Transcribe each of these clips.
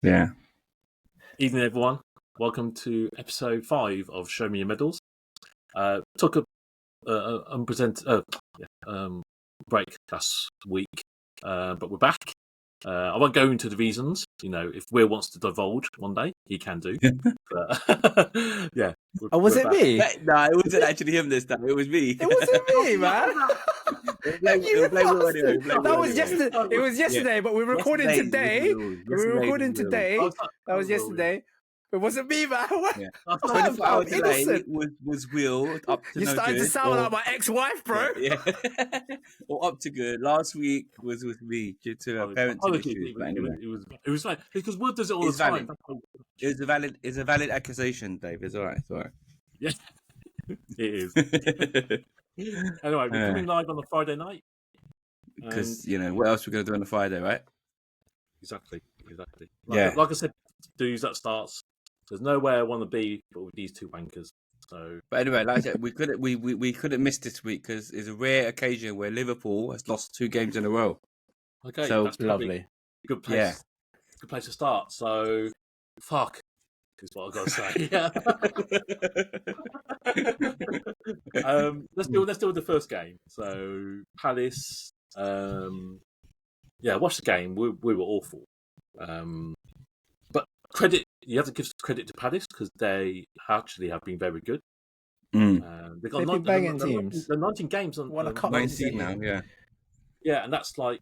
Yeah. Evening, everyone. Welcome to episode 5 of Show Me Your Medals. Took a break last week, but we're back. I won't go into the reasons. If Will wants to divulge one day, he can do. But yeah. Was it me? No, it wasn't actually him this time. It was me. It wasn't me, man. It was yesterday, but we're recording today. That was yesterday. It wasn't me, man. Yeah. 24 hours delay was Will up to You're starting to sound like my ex-wife, bro. Yeah. Or up to good. Last week was with me due to a parenting issue. It was like because Will does it all the time. It's a valid accusation, Dave. It's all right. Yeah, it is. Anyway, we're coming live on a Friday night. Because what else we're going to do on a Friday, right? Exactly. Like I said, dudes, that starts. There's nowhere I want to be but with these two wankers. So, but anyway, like I said, we couldn't miss this week because it's a rare occasion where Liverpool has lost 2 games in a row. Okay, so that's lovely. Good place. Yeah. Good place to start. So, fuck is what I've got to say. Let's deal with the first game. So, Palace. Watch the game. We were awful. But you have to give credit to Palace because they actually have been very good. They've got banging teams. They're 19 games on won a couple 19 now. Yeah, and that's like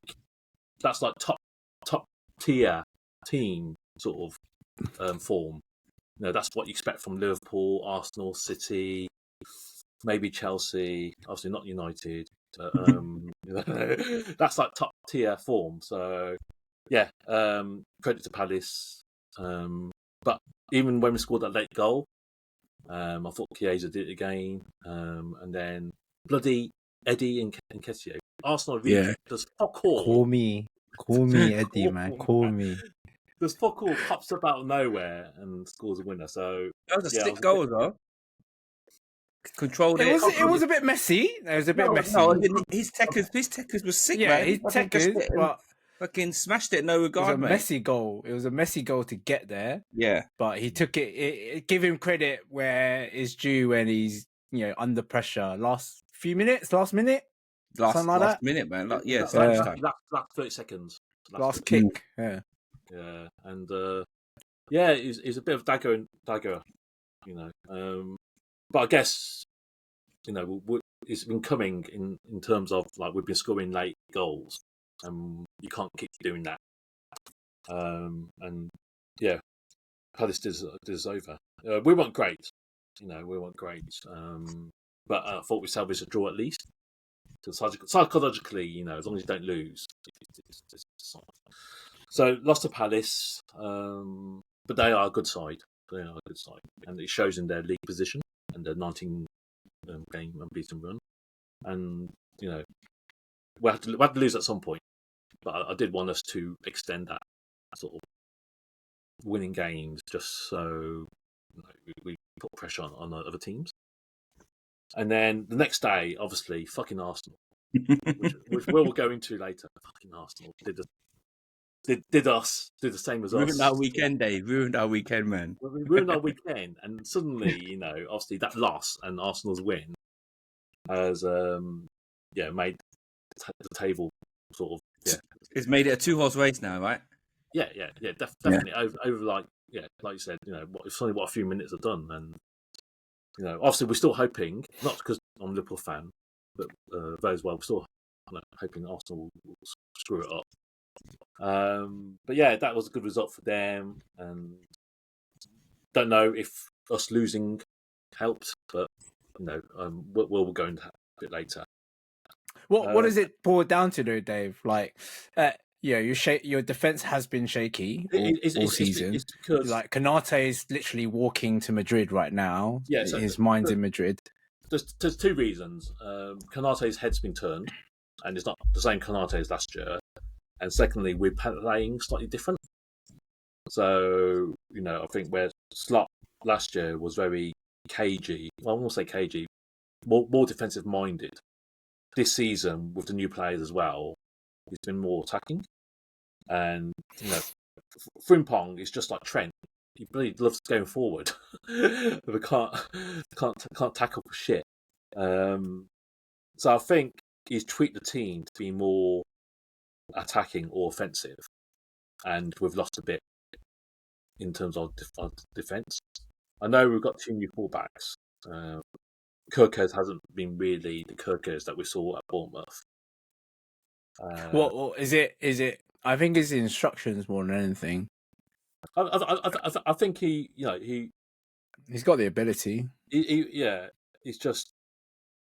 top tier team sort of form. That's what you expect from Liverpool, Arsenal, City, maybe Chelsea. Obviously not United. That's like top tier form. So yeah, credit to Palace. But even when we scored that late goal, I thought Chiesa did it again, and then bloody Eddie and Kessie. Arsenal really does fuck all. Call me Eddie, man. Call me. There's fuck all pops up out of nowhere and scores a winner. So that was a sick goal, though. Controlled it. It was a bit messy. It was a bit messy. No, his techers was sick, man. His techers, but fucking smashed it. No regard, it was a messy goal. It was a messy goal to get there. Yeah, but he took it. Give him credit where it's due when he's under pressure. Last minute, something like that. Minute, man. Last 30 seconds. Last kick. Yeah, and it's a bit of dagger. But I guess it's been coming in terms of like we've been scoring late goals. You can't keep doing that. Palace is over. We weren't great, but I thought we salvaged a draw at least. Psychologically, as long as you don't lose. So lost to Palace, but they are a good side. And it shows in their league position and their 19 game unbeaten run. And we had to lose at some point. But I did want us to extend that sort of winning games just so we put pressure on the other teams. And then the next day, obviously, fucking Arsenal, which we'll go into later. Fucking Arsenal did the same as us. Ruined our weekend, Dave. Ruined our weekend, man. We ruined our weekend, and suddenly, obviously that loss and Arsenal's win has made the table sort of. Yeah, it's made it a 2-horse race now, right? Yeah, definitely. Over like you said, it's only what a few minutes are done, and obviously we're still hoping, not because I'm a Liverpool fan, but very as well, we're still hoping Arsenal will screw it up. But yeah, that was a good result for them, and don't know if us losing helped, but we'll go into that a bit later. What does it boil down to, though, Dave? Like, your defense has been shaky all season. It's because like Konate is literally walking to Madrid right now. Yeah, so his mind's in Madrid. There's 2 reasons. Konate's head's been turned, and it's not the same Konate as last year. And secondly, we're playing slightly different. So I think where Slot last year was very cagey. Well, I won't say cagey, more defensive minded. This season, with the new players as well, he's been more attacking. And Frimpong is just like Trent. He really loves going forward, but can't tackle for shit. So I think he's tweaked the team to be more attacking or offensive, and we've lost a bit in terms of defence. I know we've got 2 new fullbacks. Kirkers hasn't been really the Kirkers that we saw at Bournemouth. What is it? Is it? I think it's the instructions more than anything. I think he's got the ability. He's just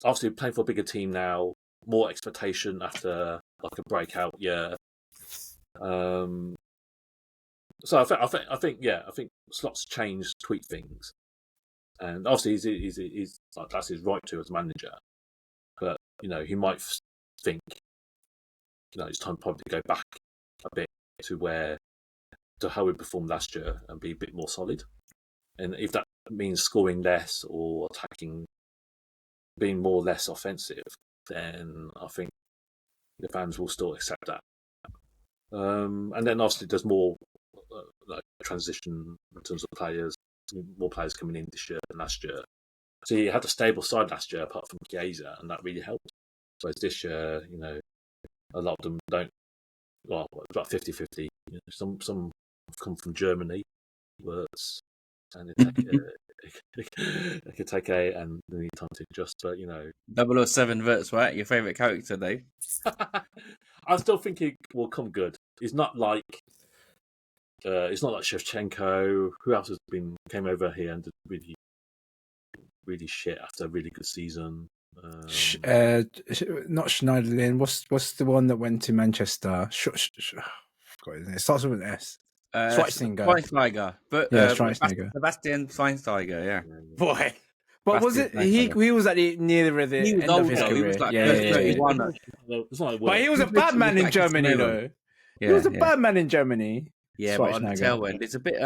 obviously playing for a bigger team now, more expectation after like a breakout year. So I think Slot's changed, tweak things, and obviously he's like, that's his right to as manager. But he might think it's time probably to go back a bit to how we performed last year and be a bit more solid. And if that means scoring less or attacking, being more less offensive, then I think the fans will still accept that. And then obviously there's more like transition in terms of players, more players coming in this year than last year. So you had a stable side last year apart from Chiesa, and that really helped. Whereas this year, a lot of them don't. Well, it's about 50-50. Some have come from Germany, Wirtz, and Ekiteke, and they need time to adjust. But 007 Wirtz, right? Your favourite character, Dave? I still think he will come good. It's not like Shevchenko. Who else came over here and did really, really shit after a really good season? Not Schneiderlin. What's the one that went to Manchester? It starts with an S. Schweinsteiger. But Schweinsteiger. Sebastian Schweinsteiger, yeah. Boy. But was it he was at the near the end of his career? He was like 31. But he was a bad man in Germany, though. He was a bad man in Germany. Yeah, but on the tail end, it's a bit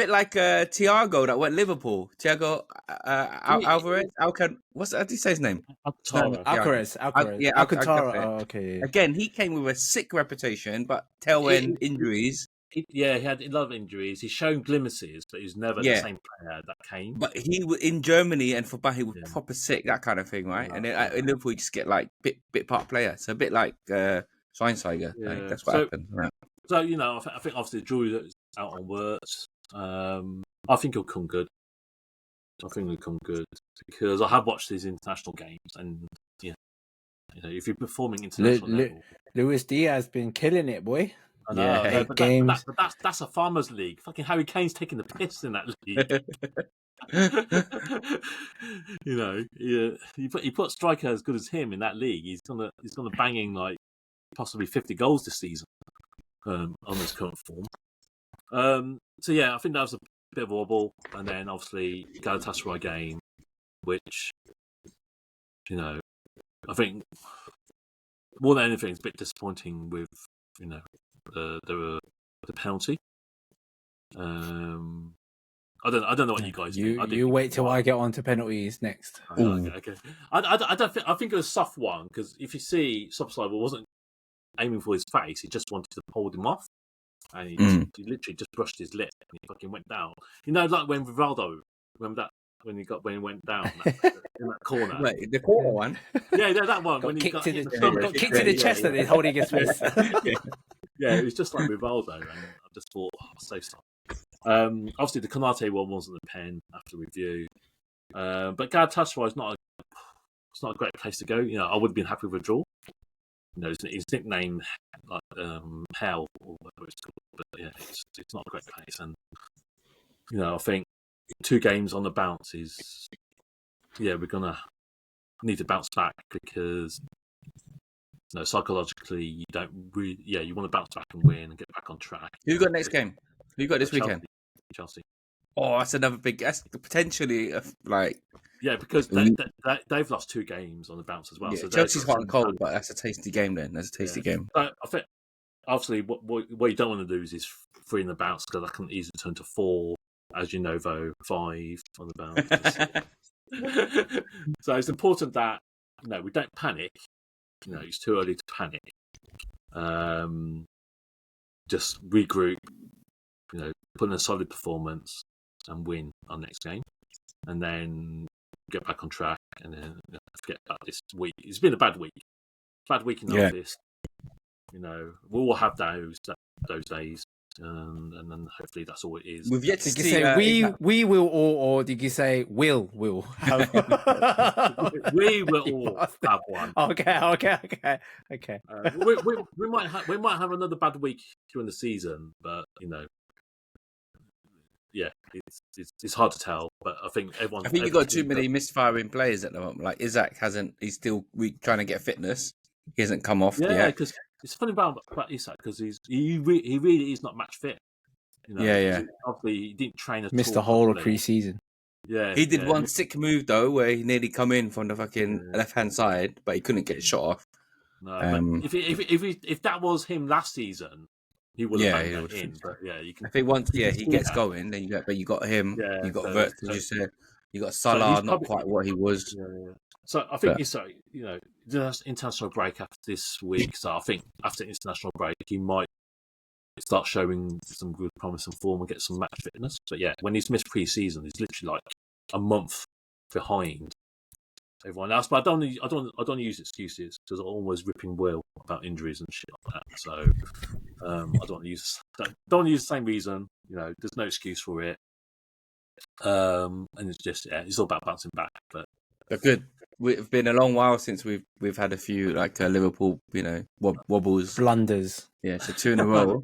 like Thiago that went Liverpool. Thiago Alvarez. How do you say his name? Alcaraz. Yeah, Alcantara. Oh, okay. Again, he came with a sick reputation, but tail end injuries. He had a lot of injuries. He's shown glimpses, but he's never the same player that came. But he was in Germany and for Bayern, he was proper sick, that kind of thing, right? And then in Liverpool, you just get like bit part player. So a bit like Schweinsteiger. Yeah. That's what happened. Right. So I think obviously the jury is out on Wirtz. I think he'll come good. Because I have watched these international games, and if you're performing international level, Luis Diaz been killing it, boy. I know, but games. That's a farmers' league. Fucking Harry Kane's taking the piss in that league. You put a striker as good as him in that league, he's gonna banging like possibly 50 goals this season on his current form. So yeah, I think that was a bit of a wobble, and then obviously Galatasaray game, which I think more than anything, it's a bit disappointing with the penalty. I don't know what you guys think. You wait till I get on to penalties next. Okay. I don't think. I think it was a soft one because if you see, Szoboszlai wasn't aiming for his face; he just wanted to hold him off, and he literally just brushed his lip and he fucking went down. Like when Rivaldo, remember that when he went down in that corner. Wait, the corner one? Yeah, that one. Got when he kicked got to hit the kicked to the chest and he's holding his fist. Yeah, it was just like Rivaldo, and I just thought, so sorry. Obviously, the Konate one wasn't a pen after review, but Galatasaray is not a great place to go. I would have been happy with a draw. His nickname like Hell or whatever it's called, but yeah, it's not a great place, and I think 2 games on the bounce is we're gonna need to bounce back because psychologically you don't really you want to bounce back and win and get back on track. Who you got next game? Who you got this weekend? Chelsea. Oh, that's another big. That's potentially because they've lost 2 games on the bounce as well. Yeah, so Chelsea's hot and cold, but that's a tasty game. Then that's a tasty game. I think obviously what you don't want to lose is 3 in the bounce because that can easily turn to 4 as 5 on the bounce. So it's important that we don't panic. It's too early to panic. just regroup, put in a solid performance and win our next game, and then get back on track, and then forget about this week. It's been a bad week in the office. We'll all have those days, and then hopefully that's all it is. We've yet to Did you say we will all, or did you say will have? We will all have one. Okay. We might have another bad week during the season, but it's hard to tell. But I think you've got too many misfiring players at the moment. Like Isaac he's still trying to get fitness. He hasn't come off. Yeah, because it's funny about Isaac because he really is not match fit. Obviously, he didn't train at all. Missed the whole of pre-season. Yeah, he did one sick move though, where he nearly come in from the fucking left-hand side, but he couldn't get shot off. No, but if that was him last season, he would have banged that in. But you can. I think once he gets going, then you got him. You got Vert, as you said. You got Salah, not quite what he was. Yeah. So I think the international break after this week. So I think after international break, he might start showing some good promise and form and get some match fitness. But when he's missed pre-season, he's literally like a month behind everyone else. But I don't use excuses because I'm always ripping Will about injuries and shit like that. So I don't use the same reason. There's no excuse for it. And it's just it's all about bouncing back. But good. It's been a long while since we've had a few like Liverpool, wobbles, blunders. Yeah, so 2 in a row.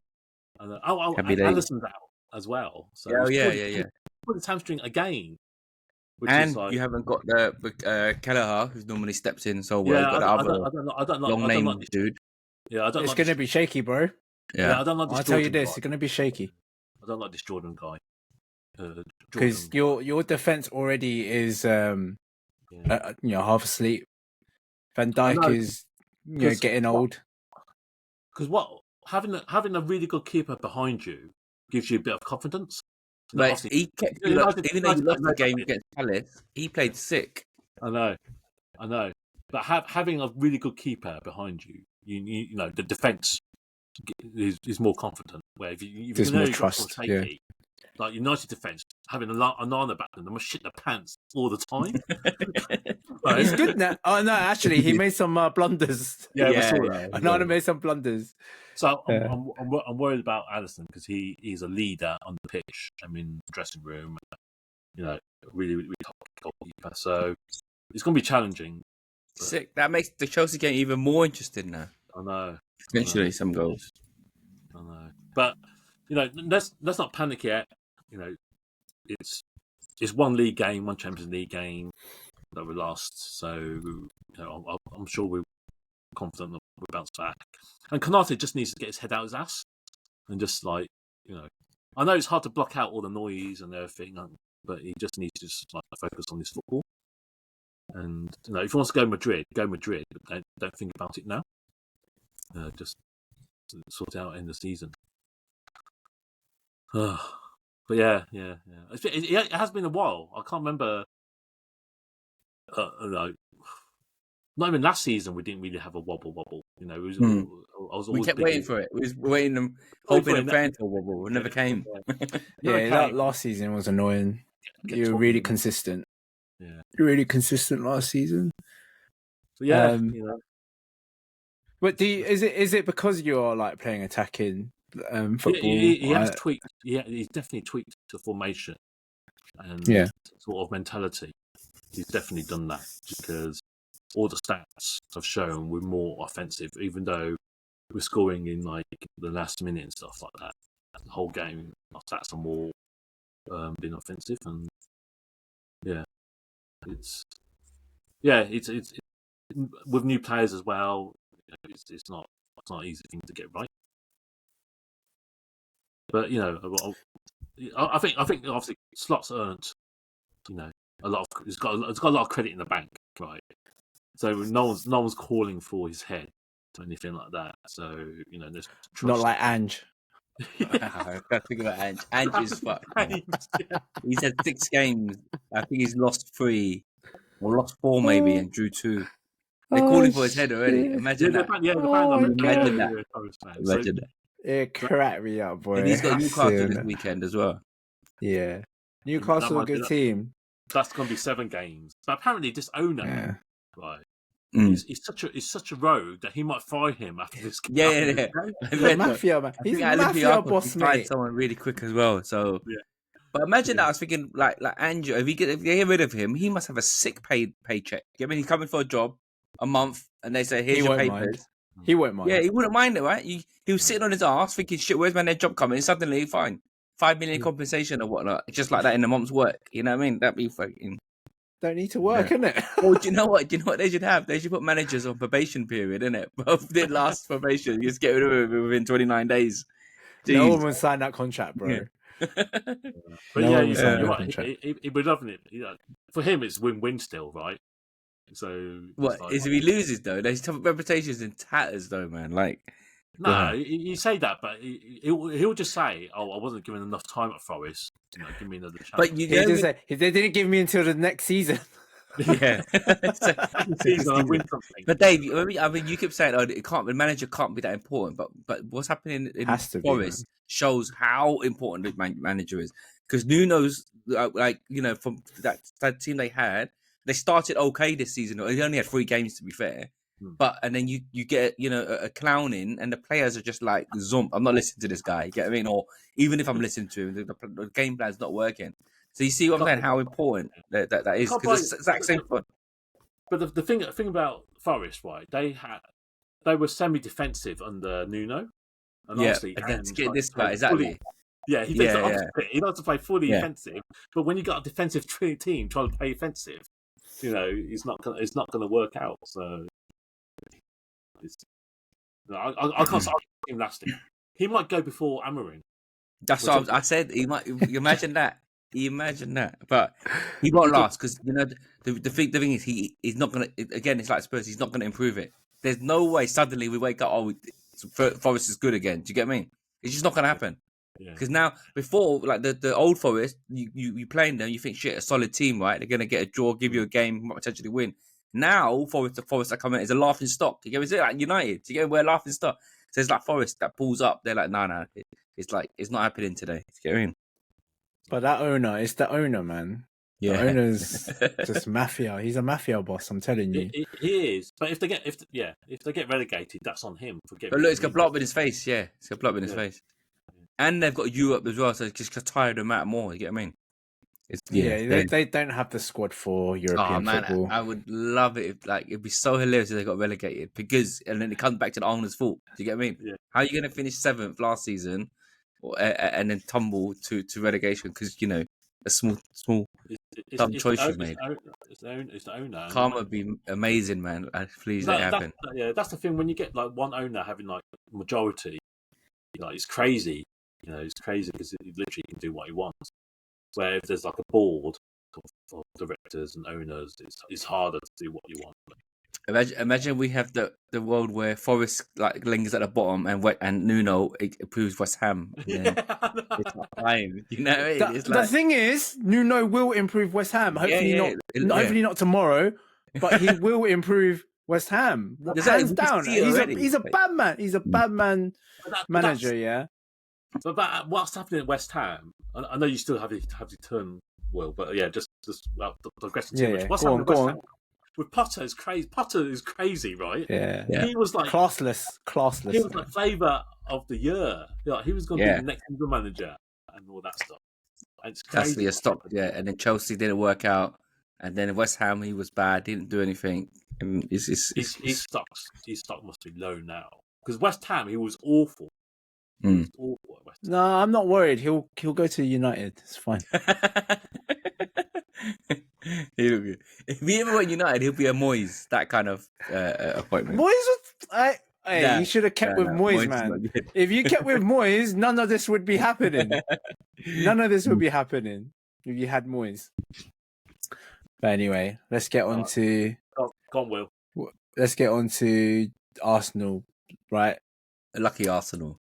Alisson's out as well. So yeah. Put his hamstring again. And you haven't got the Kelleher, who's normally steps in so well. Yeah, I don't know, dude. Yeah, I don't. It's going to be shaky, bro. Yeah, I don't like this. I'll tell you this: it's going to be shaky. I don't like this Jordan guy. Because your defense already is half asleep. Van Dijk is getting old. Because having a really good keeper behind you gives you a bit of confidence. But he kept even though he lost the game against Palace, he played sick. I know. But having a really good keeper behind you, the defense is more confident. Where if there's more trust. Like United defense, having a Nana back then, they must shit their pants all the time. He's good now. Oh no, actually, he made some blunders. Nana made some blunders. So I'm worried about Alisson because he's a leader on the pitch. I mean, dressing room. Really, really top goalkeeper. So it's going to be challenging. Sick. That makes the Chelsea game even more interesting now. I know. Potentially some goals. I know, but let's not panic yet. It's one league game, one Champions League game that we lost. So I'm sure we're confident that we'll bounce back. And Konate just needs to get his head out his ass and just I know it's hard to block out all the noise and everything, but he just needs to focus on his football. And if he wants to go Madrid, but don't think about it now. Just sort it out in the season. But yeah. It has been a while. I can't remember. Not even last season we didn't really have a wobble. It was. I was always we kept waiting for it. We was waiting and hoping and praying for a wobble. It never came. That last season was annoying. You were really consistent. Yeah, really consistent last season. So yeah, But is it because you're playing attacking football? He has tweaked. Yeah, he's definitely tweaked the formation and sort of mentality. He's definitely done that because all the stats have shown we're more offensive, even though we're scoring in the last minute and stuff like that. The whole game, our stats are more being offensive, and it's with new players as well. It's not an easy thing to get right. But I think obviously Slot's earned a lot of. It's got a lot of credit in the bank, right? So no one's calling for his head or anything like that. So there's trust. Not like Ange. I can't think about Ange. Ange is fucked. He's had 6 games. I think he's lost 3 or lost 4 maybe and drew 2. They're calling for his head already. Imagine that. Imagine that. Imagine that. It cracked me up, boy. And he's got Newcastle this Soon. weekend as well. Yeah. Newcastle, a good team. That's going to be 7 games. But apparently, this owner, Yeah. right, Mm. he's such a rogue that he might fire him after this game. Yeah. He's a mafia, man. He's a mafia boss, he fired mate. someone really quick as well. So, Yeah. But imagine that. I was thinking, like Andrew, if they get rid of him, he must have a sick paycheck. I mean, he's coming for a job, a month, and they say, "Here's your papers." Mind. He won't mind. Yeah, he wouldn't mind it, right? He was sitting on his ass thinking, "Shit, where's my next job coming?" And suddenly, fine, 5 million compensation or whatnot, just like that in a month's work. You know what I mean? That'd be fucking. Don't need to work, innit? Well, do you know what? Do you know what they should have? They should put managers on probation period, innit? Both did last probation. You just get rid of it within 29 days. Jeez. No one would sign that contract, bro. Yeah. But No you're right. He would love it. You know, for him, it's win-win still, right? So what like, is if he loses though? His reputation's in tatters, though, man. Like, no, you say that, but he'll just say, "Oh, I wasn't given enough time at Forest. You know, give me another chance." But He just say, they didn't give me until the next season. Yeah. Season, I win something. But Dave, I mean, you keep saying, "Oh, it can't. The manager can't be that important." But what's happening in Forest shows how important the manager is. Because Nuno's like, you know, from that team they had, they started okay this season. They only had 3 games, to be fair. But and then you get, you know, a clown in, and the players are just like, "Zump, I'm not listening to this guy." You get what I mean? Or even if I'm listening to him, the game plan's not working. So you see what I'm saying? How important that is, because it's the exact same fun. But the thing about Forest, right? They were semi-defensive under Nuno, and honestly, and then to get this guy exactly. Yeah, he plays the opposite. He likes to play fully offensive, but when you got a defensive team trying to play offensive, you know, it's not gonna work out. So I can't see him lasting. He might go before Amorim. That's what I said. He might. Imagine that. Imagine that. But he won't last, because, you know, the thing is, he's not gonna. Again, it's like Spurs. He's not gonna improve it. There's no way suddenly we wake up, "Oh, Forest is good again." Do you get me? It's just not gonna happen. Because now, before, like the old Forest, you playing them, you think, shit, a solid team, right? They're gonna get a draw, give you a game, might potentially win. Now, Forest are coming is a laughing stock. You get me? It's like United. You get me? We're a laughing stock. So it's like Forest that pulls up. They're like, no. It's like, it's not happening today. You get me? But that owner, it's the owner, man. Yeah. The owner's just mafia. He's a mafia boss, I'm telling you. He is. But if they get relegated, that's on him. But look, it's got blocked in his face. Yeah, it's got blocked in his face. And they've got Europe as well, so it's just tired them out more. You get what I mean? They don't have the squad for European football. I would love it if, like, it'd be so hilarious if they got relegated, and then it comes back to the owner's fault. Do you get what I mean? Yeah. How are you going to finish 7th last season, and then tumble to relegation because, you know, a small dumb choice you made? It's the owner. Karma would be amazing, man. Please let it happen. That's the thing. When you get like one owner having like majority, like, it's crazy. You know, it's crazy because he literally can do what he wants. Where if there's like a board of directors and owners, it's harder to do what you want. Imagine we have the world where Forest, like, lingers at the bottom, and Nuno approves West Ham. It's not time. You know what I mean? The thing is, Nuno will improve West Ham. Hopefully hopefully not tomorrow, but he will improve West Ham. Hands down. He's a bad man. He's a bad man manager, yeah. But what's happening at West Ham? I know you still have to turn well, but yeah, just digressing too much. What's happening at West Ham? With Potter is crazy. Potter is crazy, right? Yeah. He was like classless. He was like flavour of the year. Like, he was going to be the next manager and all that stuff. It's crazy. That's stop. Yeah, and then Chelsea didn't work out, and then West Ham, he was bad, didn't do anything. And his stock must be low now, because West Ham, he was awful. No, I'm not worried. He'll go to United. It's fine. He'll be, if he ever went United, he'll be a Moyes, that kind of appointment. Moyes, you should have kept with Moyes, man. If you kept with Moyes, none of this would be happening. None of this would be happening if you had Moyes. But anyway, let's get on to. Will. Let's get on to Arsenal, right? Lucky Arsenal.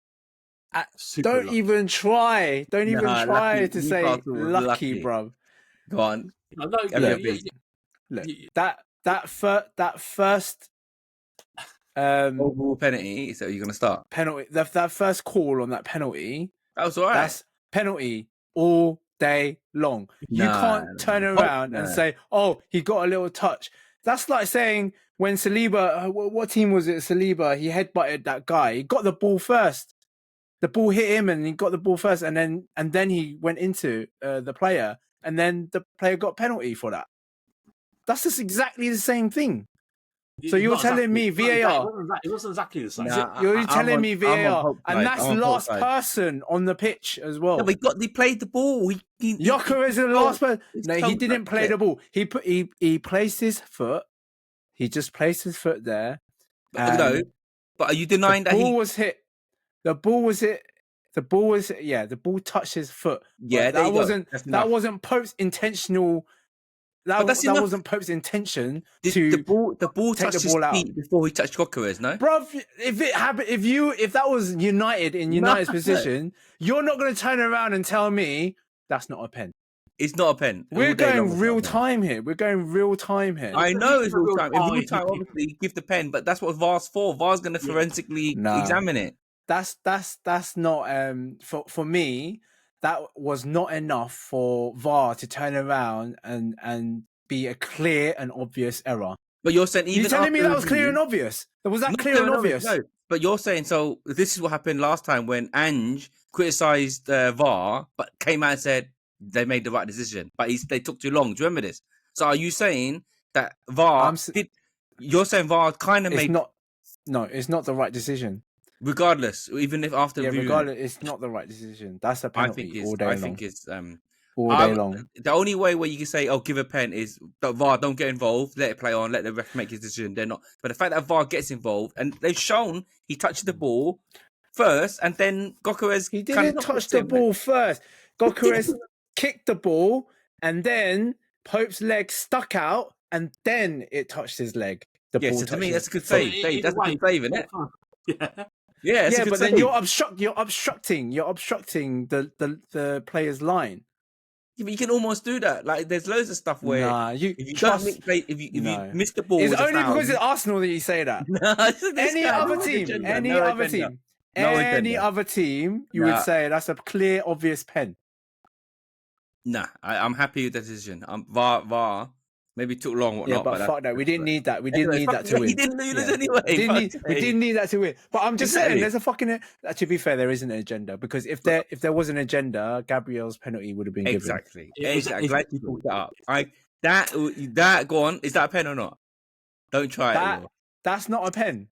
Don't even try to say lucky, bruv. Go on. Look, that first Overall penalty. So you're gonna start penalty. That first call on that penalty. That was all right. That's penalty all day long. You can't turn around and say, "Oh, he got a little touch." That's like saying when Saliba, what team was it? Saliba, he headbutted that guy. He got the ball first. The ball hit him, and he got the ball first, and then he went into the player, and then the player got penalty for that. That's just exactly the same thing. So you're telling me VAR? It wasn't exactly the same. You're telling me VAR, and that's the last person on the pitch as well. No, he played the ball. Gyökeres is the last person. No, he didn't play the ball. He placed his foot. He just placed his foot there. But are you denying that the ball was hit? The ball was hit. The ball was the ball touched his foot. Yeah, that wasn't Pope's intentional. That wasn't Pope's intention to the ball touched his feet before he touched Gyökeres, no? Bro, if it happened, if that was United in United's position, you're not going to turn around and tell me that's not a pen. It's not a pen. We're going real time here. I know it's real time. In real time, obviously, give the pen, but that's what VAR's for. VAR's going to forensically examine it. That's not for me. That was not enough for VAR to turn around and be a clear and obvious error. But you're saying you're telling me that was clear and obvious? Was that clear and obvious? No. But you're saying so. This is what happened last time when Ange criticised VAR, but came out and said they made the right decision, but they took too long. Do you remember this? So are you saying that VAR You're saying VAR kind of made it's not the right decision. Regardless, even if after regardless, it's not the right decision. That's a penalty all day long. I think it's all day long. The only way where you can say, "Oh, give a pen," is that VAR don't get involved, let it play on, let the ref make his decision. They're not, but the fact that VAR gets involved and they've shown he touched the ball first, and then Gyökeres he didn't touch the ball first. Gyökeres kicked the ball, and then Pope's leg stuck out, and then it touched his leg. So to me, that's a good save. That's a good save, isn't it? Yeah. But then you're obstructing the player's line. Yeah, but you can almost do that. Like, there's loads of stuff where you miss the ball, it's only because it's Arsenal that you say that. Any other team, you would say that's a clear, obvious pen. Nah, I'm happy with the decision. VAR. Maybe it took long, whatnot. Yeah, but fuck that. We didn't need that. We didn't need that to win. He didn't need it anyway. We didn't need that to win. But I'm just saying, there's a fucking. To be fair, there isn't an agenda, because if there was an agenda, Gabriel's penalty would have been given. Exactly. Glad you brought that up. That go on. Is that a pen or not? Don't try it. That's not a pen.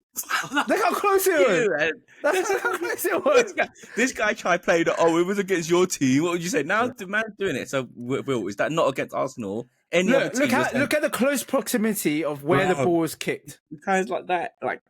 Look how close it was. That's how close it was. This guy tried playing it. Oh, it was against your team. What would you say? Now the man's doing it. So, Will, is that not against Arsenal? Look at the close proximity of where the ball was kicked. Kind of like that, like.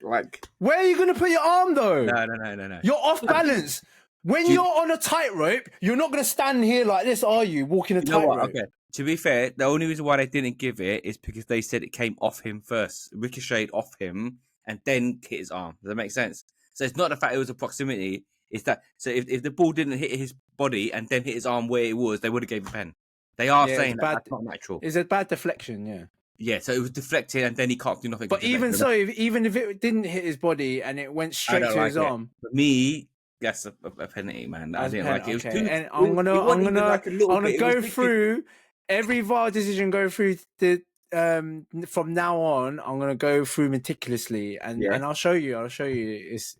Where are you going to put your arm though? No. You're off balance. When you're on a tightrope, you're not going to stand here like this, are you? Walking a tightrope. Okay. To be fair, the only reason why they didn't give it is because they said it came off him first, ricocheted off him, and then hit his arm. Does that make sense? So it's not the fact it was a proximity. It's that. So if the ball didn't hit his body and then hit his arm where it was, they would have gave a pen. They are saying that's not natural. It's a bad deflection, yeah. Yeah, so it was deflected and then he can't do nothing. But even so, even if it didn't hit his body and it went straight to his arm. For me, that's a penalty, man. I didn't like it. And I'm gonna go through every VAR decision. Go through the from now on. I'm gonna go through meticulously, and I'll show you. It's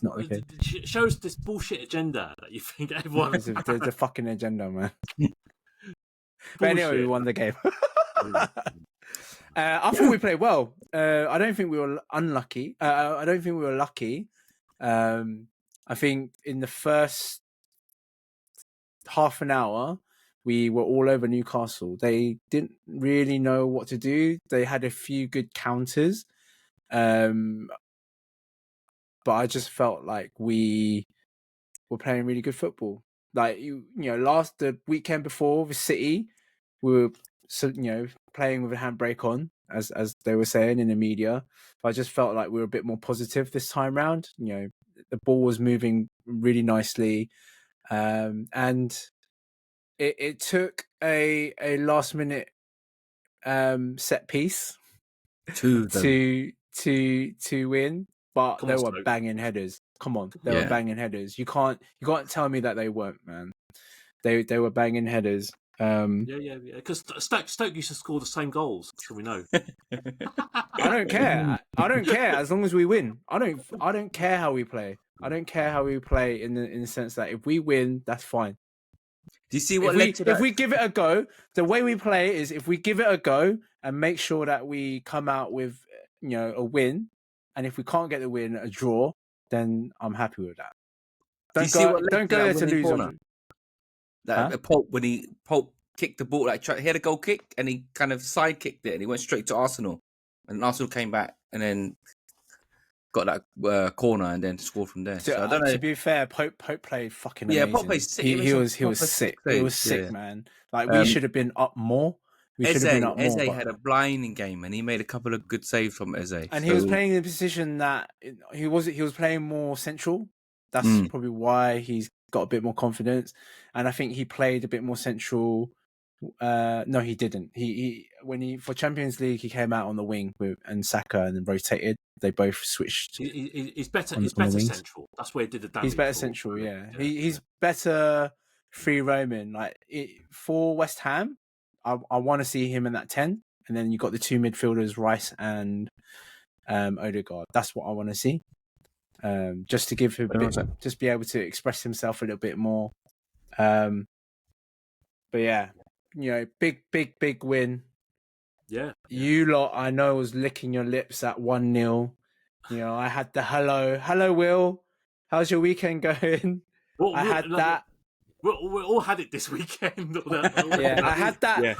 not okay. It shows this bullshit agenda that you think everyone. the fucking agenda, man. But anyway, we won the game. I thought we played well. I don't think we were unlucky. I don't think we were lucky. I think in the first half an hour, we were all over Newcastle. They didn't really know what to do. They had a few good counters. But I just felt like we were playing really good football. Like, the weekend before with City, we were, playing with a handbrake on, as they were saying in the media. But I just felt like we were a bit more positive this time round. The ball was moving really nicely, and it took a last minute set piece to to win, but Come they on, were Stoke. banging headers. Come on, they Yeah. were banging headers. You can't tell me that they weren't, man. They were banging headers. Yeah. Because Stoke used to score the same goals, so we know. I don't care. I don't care as long as we win. I don't care how we play. I don't care how we play in the sense that if we win, that's fine. Do you see what led to that? If we give it a go, the way we play is if we give it a go and make sure that we come out with a win, and if we can't get the win, a draw, then I'm happy with that. Don't go there to lose. Corner? That Pope when Pope kicked the ball, he had a goal kick and he kind of side kicked it and he went straight to Arsenal, and Arsenal came back and then got that corner and then scored from there. So I don't know. To be fair, Pope played fucking amazing. Yeah, Pope played sick. He was sick. He was sick, man. Like we should have been up more. Eze had a blinding game and he made a couple of good saves from Eze. And he was playing in a position that he was playing more central. That's probably why he's got a bit more confidence. And I think he played a bit more central. No, he didn't. He for Champions League he came out on the wing and Saka and then rotated. They both switched. He's better. He's better central. That's where he did the damage. He's better central. Yeah. He's better free roaming. Like for West Ham, I want to see him in that 10, and then you got the two midfielders, Rice and Odegaard. That's what I want to see. Just to give him just be able to express himself a little bit more. But yeah, big win. Yeah. You lot, I know, was licking your lips at 1-0. I had the hello, Will. How's your weekend going? I had that. We all had it this weekend. Yeah, I had that. Yeah.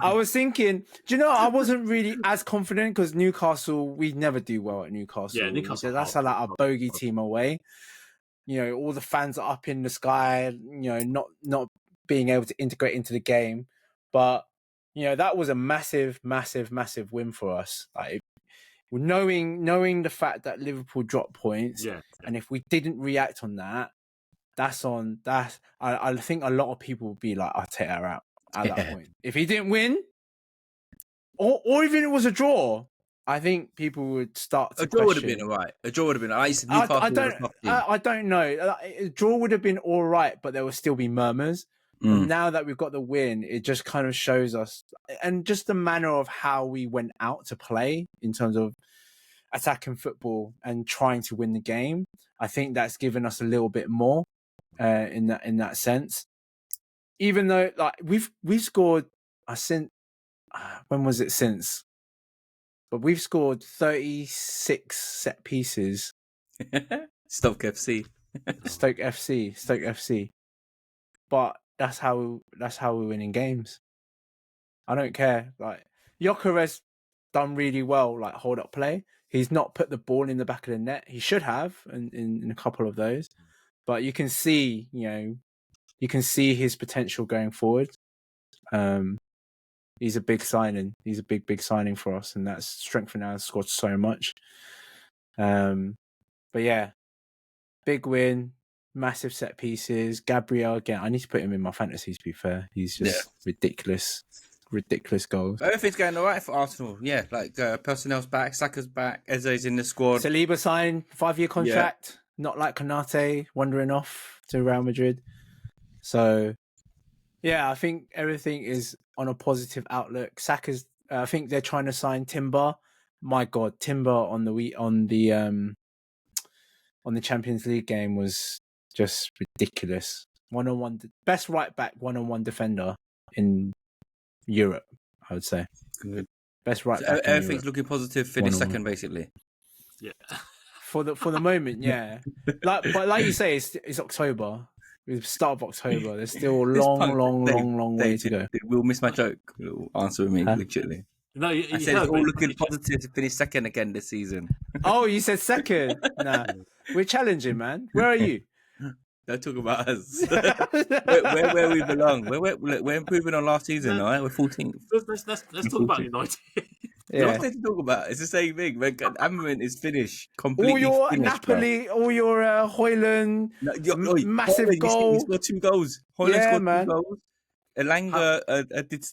I was thinking, do you know, I wasn't really as confident because Newcastle, we never do well at Newcastle. Yeah, Newcastle. That's like our bogey team away. All the fans are up in the sky, not being able to integrate into the game. But, that was a massive, massive, massive win for us. Like, knowing the fact that Liverpool dropped points, and if we didn't react on that, I think a lot of people would be like, I'll take her out at that point. If he didn't win, or even it was a draw, I think people would start to question. Would have been all right. A draw would have been. I don't know. A draw would have been all right, but there would still be murmurs. Now that we've got the win, it just kind of shows us, and just the manner of how we went out to play in terms of attacking football and trying to win the game. I think that's given us a little bit more in that sense. Even though we've scored, when was it since? But we've scored 36 set pieces. Stoke FC. Stoke FC. But that's how we're winning games. I don't care. Like Gyökeres done really well, like hold up play. He's not put the ball in the back of the net. He should have in a couple of those. But you can see, his potential going forward. He's a big signing. He's a big signing for us, and that's strengthened our squad so much. But yeah, big win, massive set pieces. Gabriel again. I need to put him in my fantasies. To be fair, he's just ridiculous goals. Everything's going all right for Arsenal. Yeah, personnel's back, Saka's back, Eze's in the squad. Saliba signed 5-year contract. Not like Konate wandering off to Real Madrid. So, yeah, I think everything is on a positive outlook. Saka's. I think they're trying to sign Timber. My God, Timber on the Champions League game was just ridiculous. 1-on-1, best right back 1-on-1 defender in Europe, I would say. Good. Best right back. Everything's looking positive. Finish second, basically. Yeah. For the moment, yeah. But like you say, it's October. It's the start of October. There's still a long way to go. We'll miss my joke. We'll answer me literally. No, I said it's all looking positive to finish second again this season. Oh, you said second? Nah, we're challenging, man. Where are you? Don't talk about us. where we belong. We're improving on last season, all right? We're 14th. Let's talk about United. Yeah. What's there to talk about? It's the same thing. Ammerman is finished. Completely all your finished, Napoli, bro. All your Højlund, massive Højlund, goal. He's got 2 goals. Højlund scored man. 2 goals. Elanga did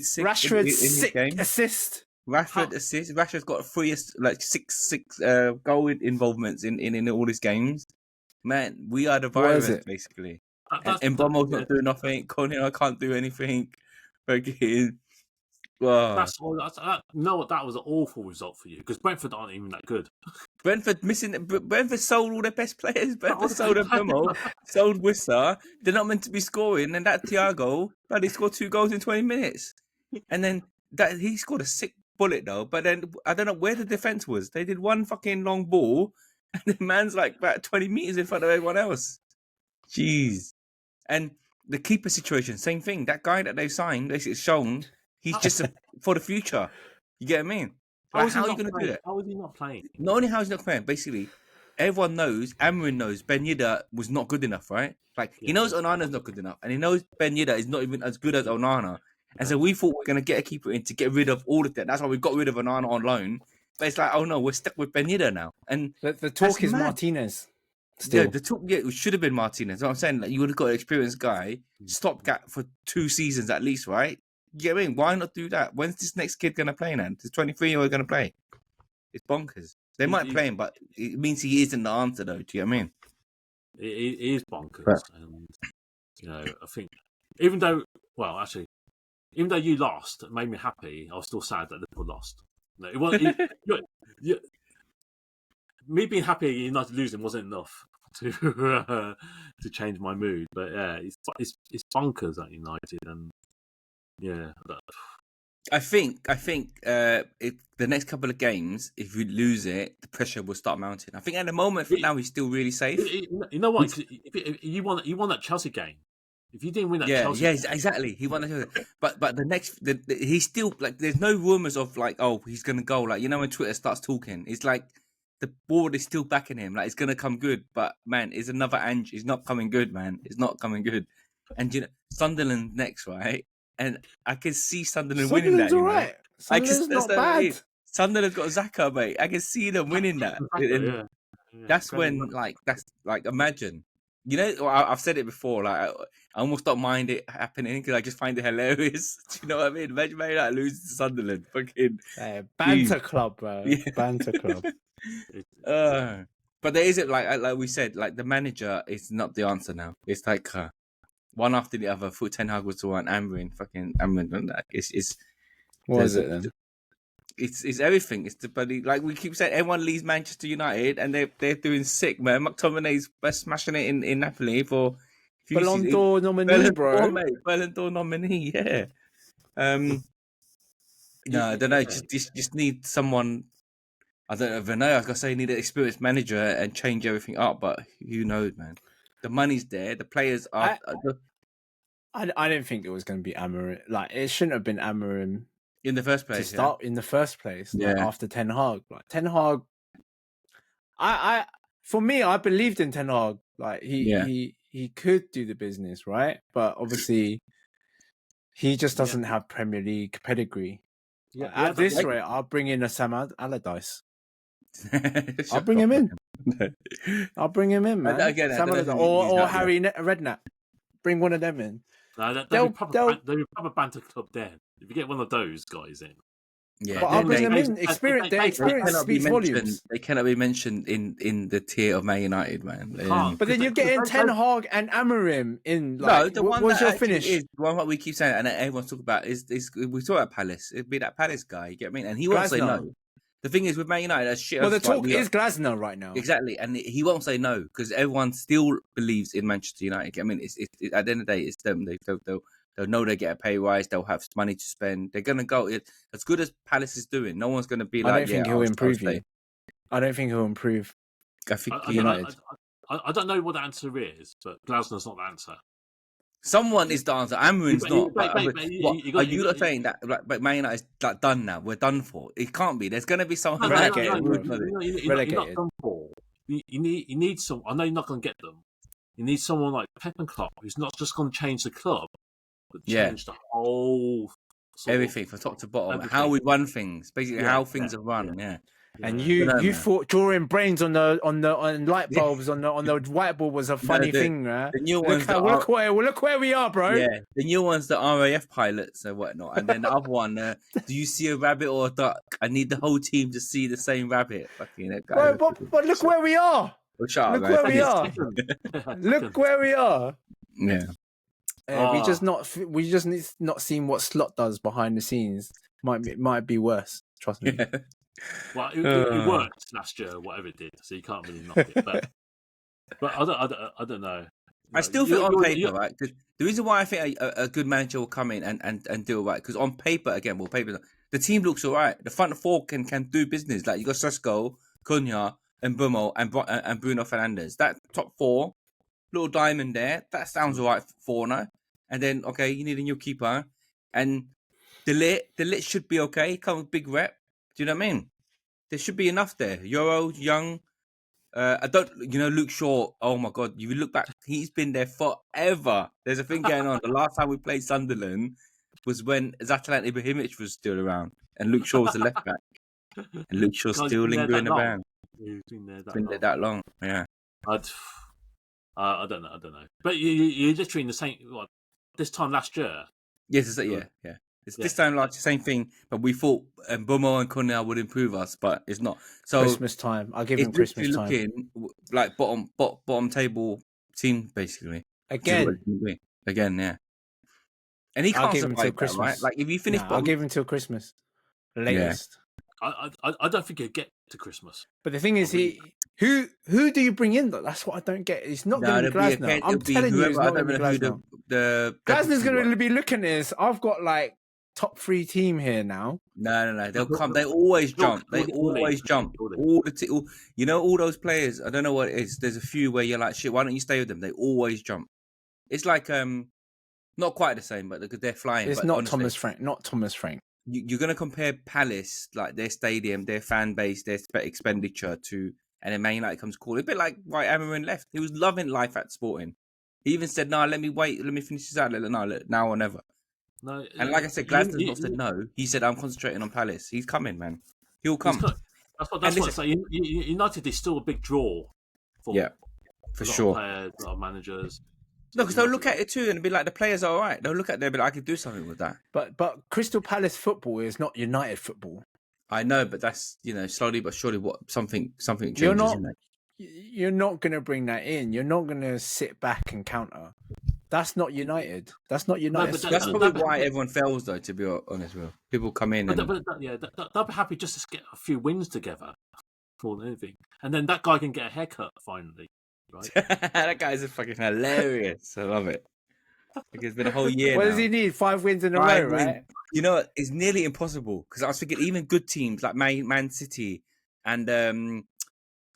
6 Rashford in his game. assist. Rashford assists. Rashford's got six goal involvements in all his games. Man, we are the virus basically. And Mbommo's not doing nothing. Konyo can't do anything. Fucking. Wow. That was an awful result for you because Brentford aren't even that good. Brentford sold all their best players. Brentford sold Mbommo, sold Wissa. They're not meant to be scoring, and that Thiago, he scored 2 goals in 20 minutes, and then he scored a sick bullet though. But then I don't know where the defense was. They did one fucking long ball, and the man's like about 20 meters in front of everyone else. Jeez. And the keeper situation, same thing. That guy that they've signed, it's shown. He's just for the future. You get what I mean? How are you going to do that? How is he not playing? Not only how is he not playing, basically, everyone knows, Amorim knows Ben Yedder was not good enough, right? He knows Onana's not good enough, and he knows Ben Yedder is not even as good as Onana. And so we thought we are going to get a keeper in to get rid of all of that. That's why we got rid of Onana on loan. But it's like, oh no, we're stuck with Ben Yedder now. And the talk is Martinez. Still. Yeah, the talk. Yeah, it should have been Martinez. What I'm saying, you would have got an experienced guy, stopgap for 2 seasons at least, right? You get what I mean? Why not do that? When's this next kid going to play now? This 23-year-old going to play? It's bonkers. They might play him, but it means he isn't the answer, though. Do you get what I mean? It is bonkers. And, I think, even though you lost, it made me happy, I was still sad that Liverpool lost. No, it wasn't. Me being happy United losing wasn't enough to change my mood. But yeah, it's bonkers at United, and yeah. I think the next couple of games, if we lose it, the pressure will start mounting. I think at the moment, for now, he's still really safe. You know what? If you won that Chelsea game. If you didn't win that Chelsea game. Yeah, exactly. He won that. But he's still there's no rumors of he's gonna go. When Twitter starts talking, it's like the board is still backing him. It's gonna come good. But man, it's another Ange. It's not coming good, man. It's not coming good. And Sunderland next, right? And I can see Sunderland winning that. All right. Sunderland's not bad. Sunderland's got Xhaka, mate. I can see them winning that. That's when, imagine. I've said it before. I almost don't mind it happening because I just find it hilarious. Do you know what I mean? Imagine Man United loses to Sunderland. Fucking banter club, bro. Yeah. Banter club. But there isn't like we said, the manager is not the answer now. It's one after the other. Ten Hag was the one. Amorim. It's what is it then? It's everything. It's the bloody we keep saying. Everyone leaves Manchester United and they're doing sick, man. McTominay's smashing it in Napoli for Ballon d'Or nominee, bro. Ballon d'Or nominee, yeah. No, I don't know. Just need someone. I don't know. I was gonna say need an experienced manager and change everything up, but who knows, man? The money's there. The players are. I didn't think it was going to be Amorim. It shouldn't have been Amorim in the first place. To start in the first place, after Ten Hag. Ten Hag. For me, I believed in Ten Hag. He could do the business, right? But obviously, he just doesn't have Premier League pedigree. Yeah, at this rate, I'll bring in a Sam Allardyce. I'll bring him in. I'll bring him in, man. Again, or Harry Redknapp. Bring one of them in. No, they'll be proper banter club then. If you get one of those guys in. Yeah, but I'll bring them in. Experience speaks volumes. They cannot be mentioned in the tier of Man United, man. But then you're getting Ten Hag and Amorim in. The one what's your finish? The one that we keep saying and everyone's talking about is we talk about Palace. It'd be that Palace guy. You get what I mean? And he won't say no. The thing is with Man United, that's shit. Well, the talk is Glasner right now. Exactly, and he won't say no because everyone still believes in Manchester United. I mean, it's at the end of the day, it's them. They'll know they get a pay rise. They'll have money to spend. They're gonna go as good as Palace is doing. No one's gonna be like. I don't think he'll improve you. I don't think he'll improve. I think United. I don't know what the answer is, but Glasner's not the answer. Someone is the answer. Amorim's not. Are you not saying that? But Man United's done now. We're done for. It can't be. There's going to be someone relegated. You're not done for. You need some. I know you're not going to get them. You need someone like Pep and Klopp, who's not just going to change the club, but change the whole everything from top to bottom. Everything. How we run things, basically how things are run. Yeah. And you thought drawing brains on light bulbs on the whiteboard was a funny thing, right? The new ones look where we are, bro. Yeah, the new one's the RAF pilots and whatnot, and then the other one, do you see a rabbit or a duck? I need the whole team to see the same rabbit. Fucking that guy. But look where we are. Look where we are. Look where we are. Yeah. We just not seen what Slot does behind the scenes. Might be worse. Trust me. Well, it worked last year, whatever it did, so you can't really knock it. But I don't know. I still think on paper, right? Because the reason why I think a good manager will come in and do it right, because on paper, the team looks all right. The front four can do business. Like you got Sesko, Cunha, and Brumo and Bruno Fernandes. That top four, little diamond there. That sounds all right for now. And then you need a new keeper, and the lit should be okay. Come with big rep. Do you know what I mean? There should be enough there. Euro, young. Luke Shaw. Oh my God! You look back, he's been there forever. There's a thing going on. The last time we played Sunderland was when Zlatan Ibrahimovic was still around, and Luke Shaw was the left back. And Luke Shaw's still lingering around. He's been there that long. Yeah. I don't know. But you're literally in the same. This time last year. Yes, yeah. This time, like the same thing, but we thought Brumo and Cunha would improve us, but it's not. So Christmas time, I'll give him Christmas time. Looking like bottom table team basically. Again, yeah. And he can't survive Christmas, right? Like if you finish, I'll give him till Christmas, latest. Yeah. I don't think he'll get to Christmas. But the thing is, who do you bring in? That's what I don't get. It's not going to be Glasner. I'm telling you, it's not going to be Glasner. Glasner's going to be looking at this. I've got like top 3 team here now. No. They'll come. They always jump. All those players. I don't know what it is. There's a few where you're like, shit. Why don't you stay with them? They always jump. It's like not quite the same, but they're flying. It's not Thomas Frank. Not Thomas Frank. You're gonna compare Palace, like their stadium, their fan base, their expenditure to, and then Man United comes calling. A bit like why Amarin left. He was loving life at Sporting. He even said, "No, let me wait. Let me finish this out. Now or never." No, and like I said, Glasner's not said no. He said, "I'm concentrating on Palace." He's coming, man. He'll come. That's what it's like. United is still a big draw for sure. Players, managers. No, because they'll look at it too and be like, the players are all right. They'll look at it and be like, I could do something with that. But Crystal Palace football is not United football. I know, but that's slowly but surely something changes. You're not going to bring that in. You're not going to sit back and counter. That's not United. That's not United. That's probably why everyone fails, though. To be honest, Will, people come in they'll be happy just to get a few wins together more than anything, and then that guy can get a haircut finally. Right? That guy's fucking hilarious. I love it. It's been a whole year. What does he need? 5 wins in a row, right? You know, it's nearly impossible because I was thinking even good teams like Man City and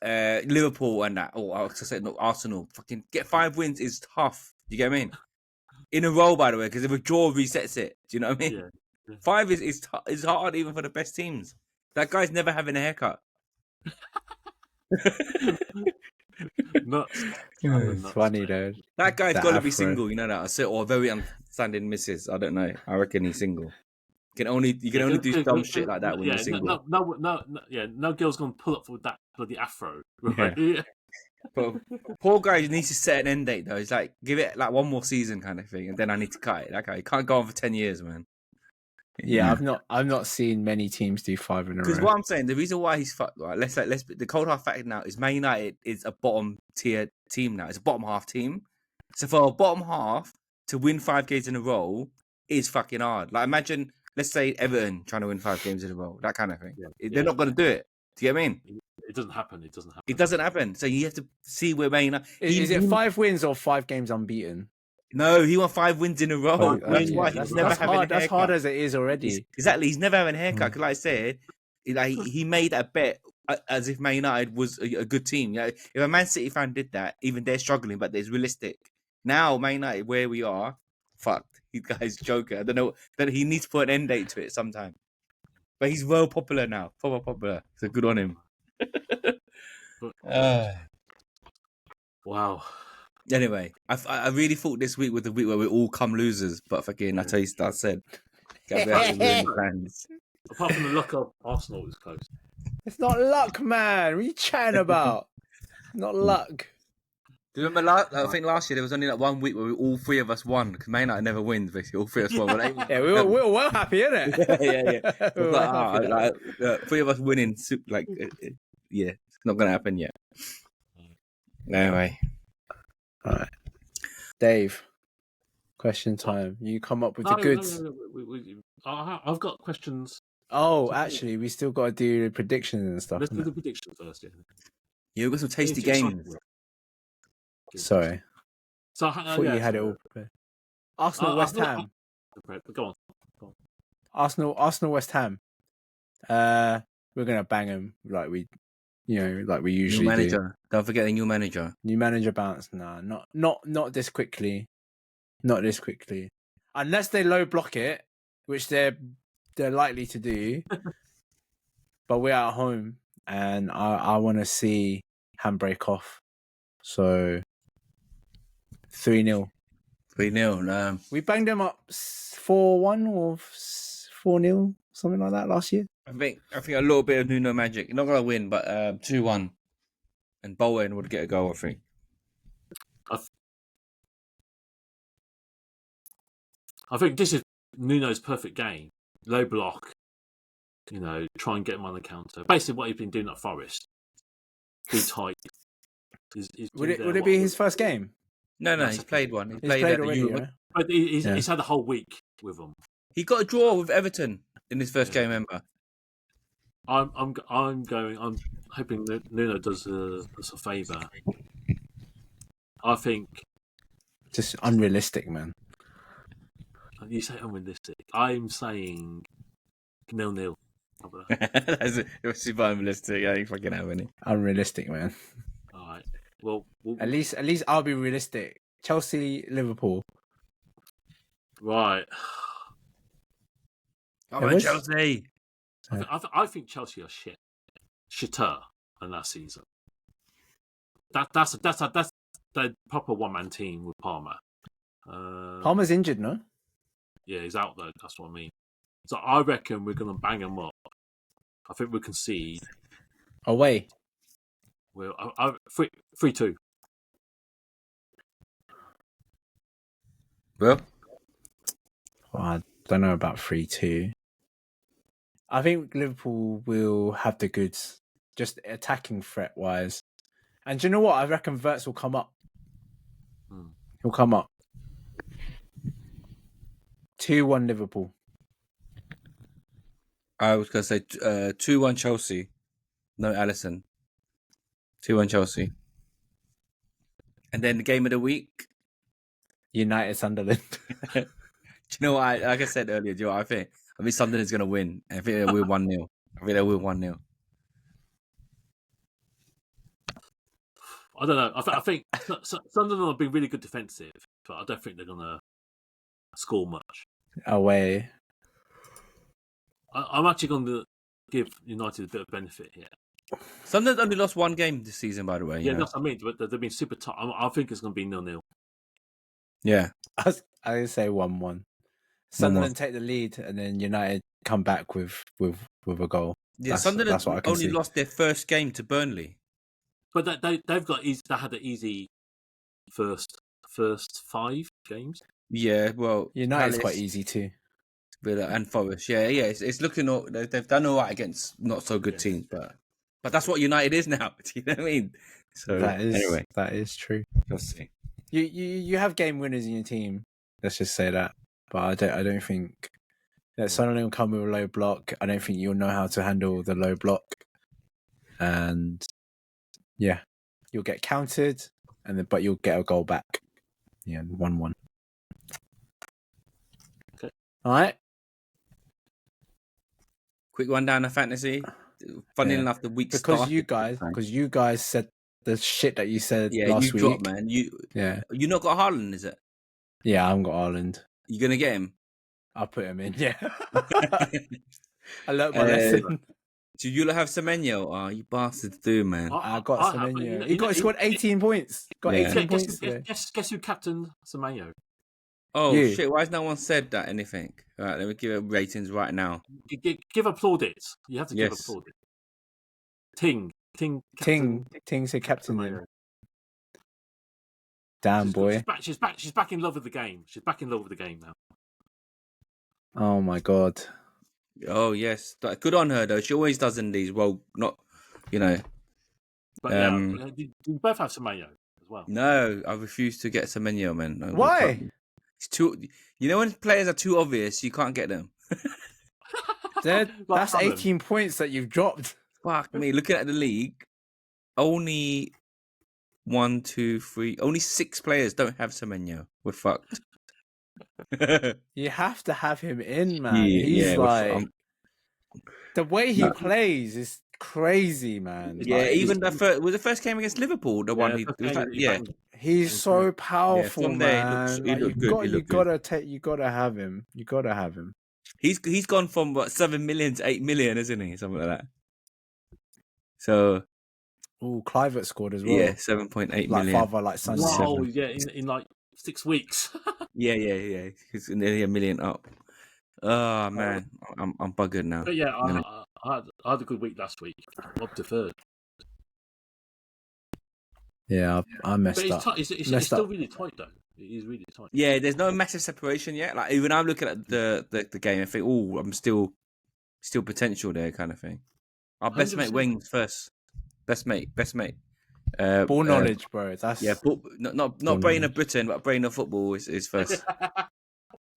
Liverpool and that, or I said Arsenal, fucking get 5 wins is tough. You get what I mean? In a row, by the way, because if a draw resets it, do you know what I mean? Yeah. 5 is hard even for the best teams. That guy's never having a haircut. Nuts. It's funny though. That guy's got to be single, you know that, or very understanding missus. I don't know. I reckon he's single. You can only do dumb shit like that when you're single. No girl's gonna pull up with that bloody afro. Right? Yeah. But poor guy needs to set an end date though. He's like, give it like 1 more season kind of thing, and then I need to cut it. That guy can't go on for 10 years, man. Yeah, I've not seen many teams do 5 in a row. Because what I'm saying, the reason why he's fucked, right? The cold hard fact now is Man United is a bottom tier team now. It's a bottom half team. So for a bottom half to win 5 games in a row is fucking hard. Like imagine, let's say Everton trying to win 5 games in a row, that kind of thing. They're not going to do it. Do you get what I mean? It doesn't happen. It doesn't happen. So you have to see where Man United. Is it 5 wins or 5 games unbeaten? No, he won 5 wins in a row. That's why he's never having a haircut. That's hard as it is already. Exactly, he's never having a haircut. Because like I said, he made that bet as if Man United was a good team. If a Man City fan did that, even they're struggling, but it's realistic. Now, Man United, where we are, fucked. He guy's joker. I don't know. He needs to put an end date to it sometime. But he's well popular now. Proper popular. So good on him. Wow. Anyway, I really thought this week was the week where we all come losers, but fucking, I tell you, I said, plans. Apart from the luck of Arsenal was close. It's not luck, man. What are you chatting about? Not luck. Do you remember? I think last year there was only like 1 week where all three of us won because Man United never wins. Basically, all three of us won. Yeah, we were well happy, innit? yeah. We were well happy, three of us winning. Yeah, it's not gonna happen yet. Anyway, all right, Dave. Question time. You come up with the goods. No, I've got questions. Oh, actually, we still got to do the predictions and stuff. Let's do the prediction first. Yeah. You've got some tasty games. Sorry. So I thought you had it all prepared. Arsenal, West Ham. Go on. Arsenal, West Ham. We're gonna bang them like we usually New manager. do. Don't forget the new manager. New manager bounce. Nah, not this quickly. Not this quickly. Unless they low block it, which they're likely to do. But we're at home, and I want to see handbrake off. So 3-0. 3-0. We banged them up 4-1 or 4-0, something like that last year. I think a little bit of Nuno magic. You're not gonna win, but 2-1, and Bowen would get a goal. I think. I think this is Nuno's perfect game. Low block, try and get him on the counter. Basically, what he's been doing at Forest. Be tight. Would it be his first game? No, he's played one. He's played already. Yeah? But he's had a whole week with them. He got a draw with Everton in his first game. Remember? I'm hoping that Nuno does us a favour. I think just unrealistic, man. You say unrealistic. I'm saying 0-0. That's super unrealistic. I ain't fucking have any. Unrealistic, man. All right. Well, at least I'll be realistic. Chelsea, Liverpool. Right. Chelsea. I think Chelsea are shitter in that season. That's the proper one-man team with Palmer. Palmer's injured, no? Yeah, he's out though. That's what I mean. So I reckon we're going to bang them up. I think we can see away. Well, 3-2. Well, I don't know about 3-2. I think Liverpool will have the goods, just attacking threat wise. And do you know what? I reckon Wirtz will come up. He'll come up. 2-1 Liverpool. I was going to say 2-1 Chelsea. No, Alisson. 2-1 Chelsea. And then the game of the week? United Sunderland. Do you know what? Like I said earlier, do you know what I think? I think Sunderland's going to win. I think they'll win 1-0. I don't know. I think Sunderland have been really good defensive, but I don't think they're going to score much. Away. I'm actually going to give United a bit of benefit here. Sunderland only lost one game this season, by the way. Yeah, that's what I mean. But they've been super tough. I think it's going to be 0-0. Yeah. I would say 1-1. Sunderland take the lead, and then United come back with a goal. Yeah, Sunderland only lost their first game to Burnley. But they had an easy first 5 games. Yeah, well, United's quite easy too. And Forest, yeah, it's looking. They've done all right against not so good teams, but that's what United is now. Do you know what I mean? So anyway, that is true. Just see. You have game winners in your team. Let's just say that. But I don't think that Sunderland will come with a low block. I don't think you'll know how to handle the low block, and yeah, you'll get countered, but you'll get a goal back. Yeah, 1-1. Okay. All right. Quick rundown of fantasy. Funny enough, the week because you guys said the shit that you said last week. Yeah, you dropped, man. You not got Haaland, is it? Yeah, I haven't got Haaland. You gonna get him? I'll put him in. Yeah. I learned my lesson. Do you have Semenyo? Oh, you bastards do, man. I got Semenyo. He scored 18 points. Got 18 points. Guess who captained Semenyo? Oh, shit. Why has no one said that anything? All right, let me give it ratings right now. Give applaudits. You have to give applaudits. Ting's a captain then. Damn, boy. She's back in love with the game. She's back in love with the game now. Oh my god. Oh yes, good on her though. She always does in these. Well, not, you know. But you both have Semenyo as well. No, I refuse to get Semenyo, man. No, why? It's too. You know when players are too obvious, you can't get them. That's 18 points that you've dropped. Fuck me. Looking at the league, only 1, 2, 3, only 6 players don't have Semenyo. We're fucked. You have to have him in, man. He's like the way he plays is crazy, man. Yeah, like, even the first game against Liverpool, the one he's so powerful, man. You gotta have him. You gotta have him. He's gone from what 7 million to 8 million, isn't he? Something like that. So, Kluivert scored as well. Yeah, 7.8 million. Like father, like son. Wow, yeah, in like 6 weeks. yeah. He's nearly 1 million up. Oh man, I'm buggered now. But yeah, I had a good week last week. Up to third. Yeah, I messed up. It's still really tight though. It is really tight. Yeah, there's no massive separation yet. Like even I'm looking at the game and think, I'm still potential there, kind of thing. Our best 100%. Mate Wings first. Best mate. Ball knowledge, bro. That's not brain of Britain, but brain of football is first.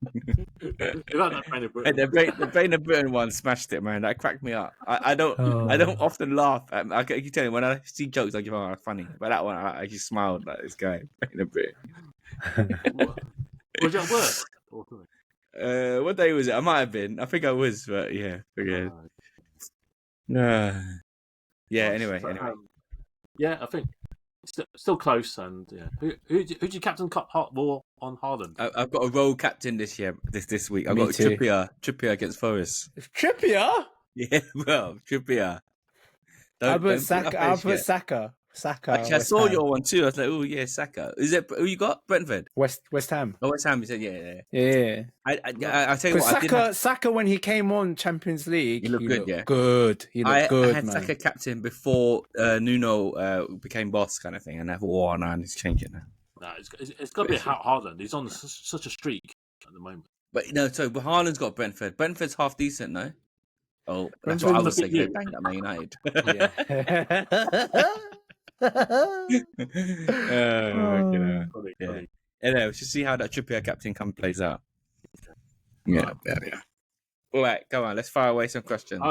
The brain of Britain one smashed it, man. That cracked me up. I don't often laugh. I keep telling you, when I see jokes, I give funny. But that one, I just smiled like this guy. Brain of Britain. Was that worse? What day was it? I might have been. I think I was, but yeah, forget. Yeah. Anyway. Yeah, I think still close, and yeah. Who'd you captain more on Haaland? I've got a role captain this week. I've got Trippier against Forest. Trippier? Yeah, well, Trippier. I'll put Saka. Actually, I saw your one too. I was like, oh yeah, Saka. Is it who you got? Brentford. West Ham. Oh, West Ham. You said yeah. I tell you what, Saka when he came on Champions League, he looked good. Yeah, good. He looked good. I had Saka captain before Nuno became boss, kind of thing, and I thought, no, it's changing now. No, it's got to be Haaland. He's on such a streak at the moment. But but Haaland's got Brentford. Brentford's half decent, no? Oh, that's what I was saying. Bang at Man United. Yeah. Anyway, we should see how that Trippier captain plays out. Yeah. All right, go on. Let's fire away some questions.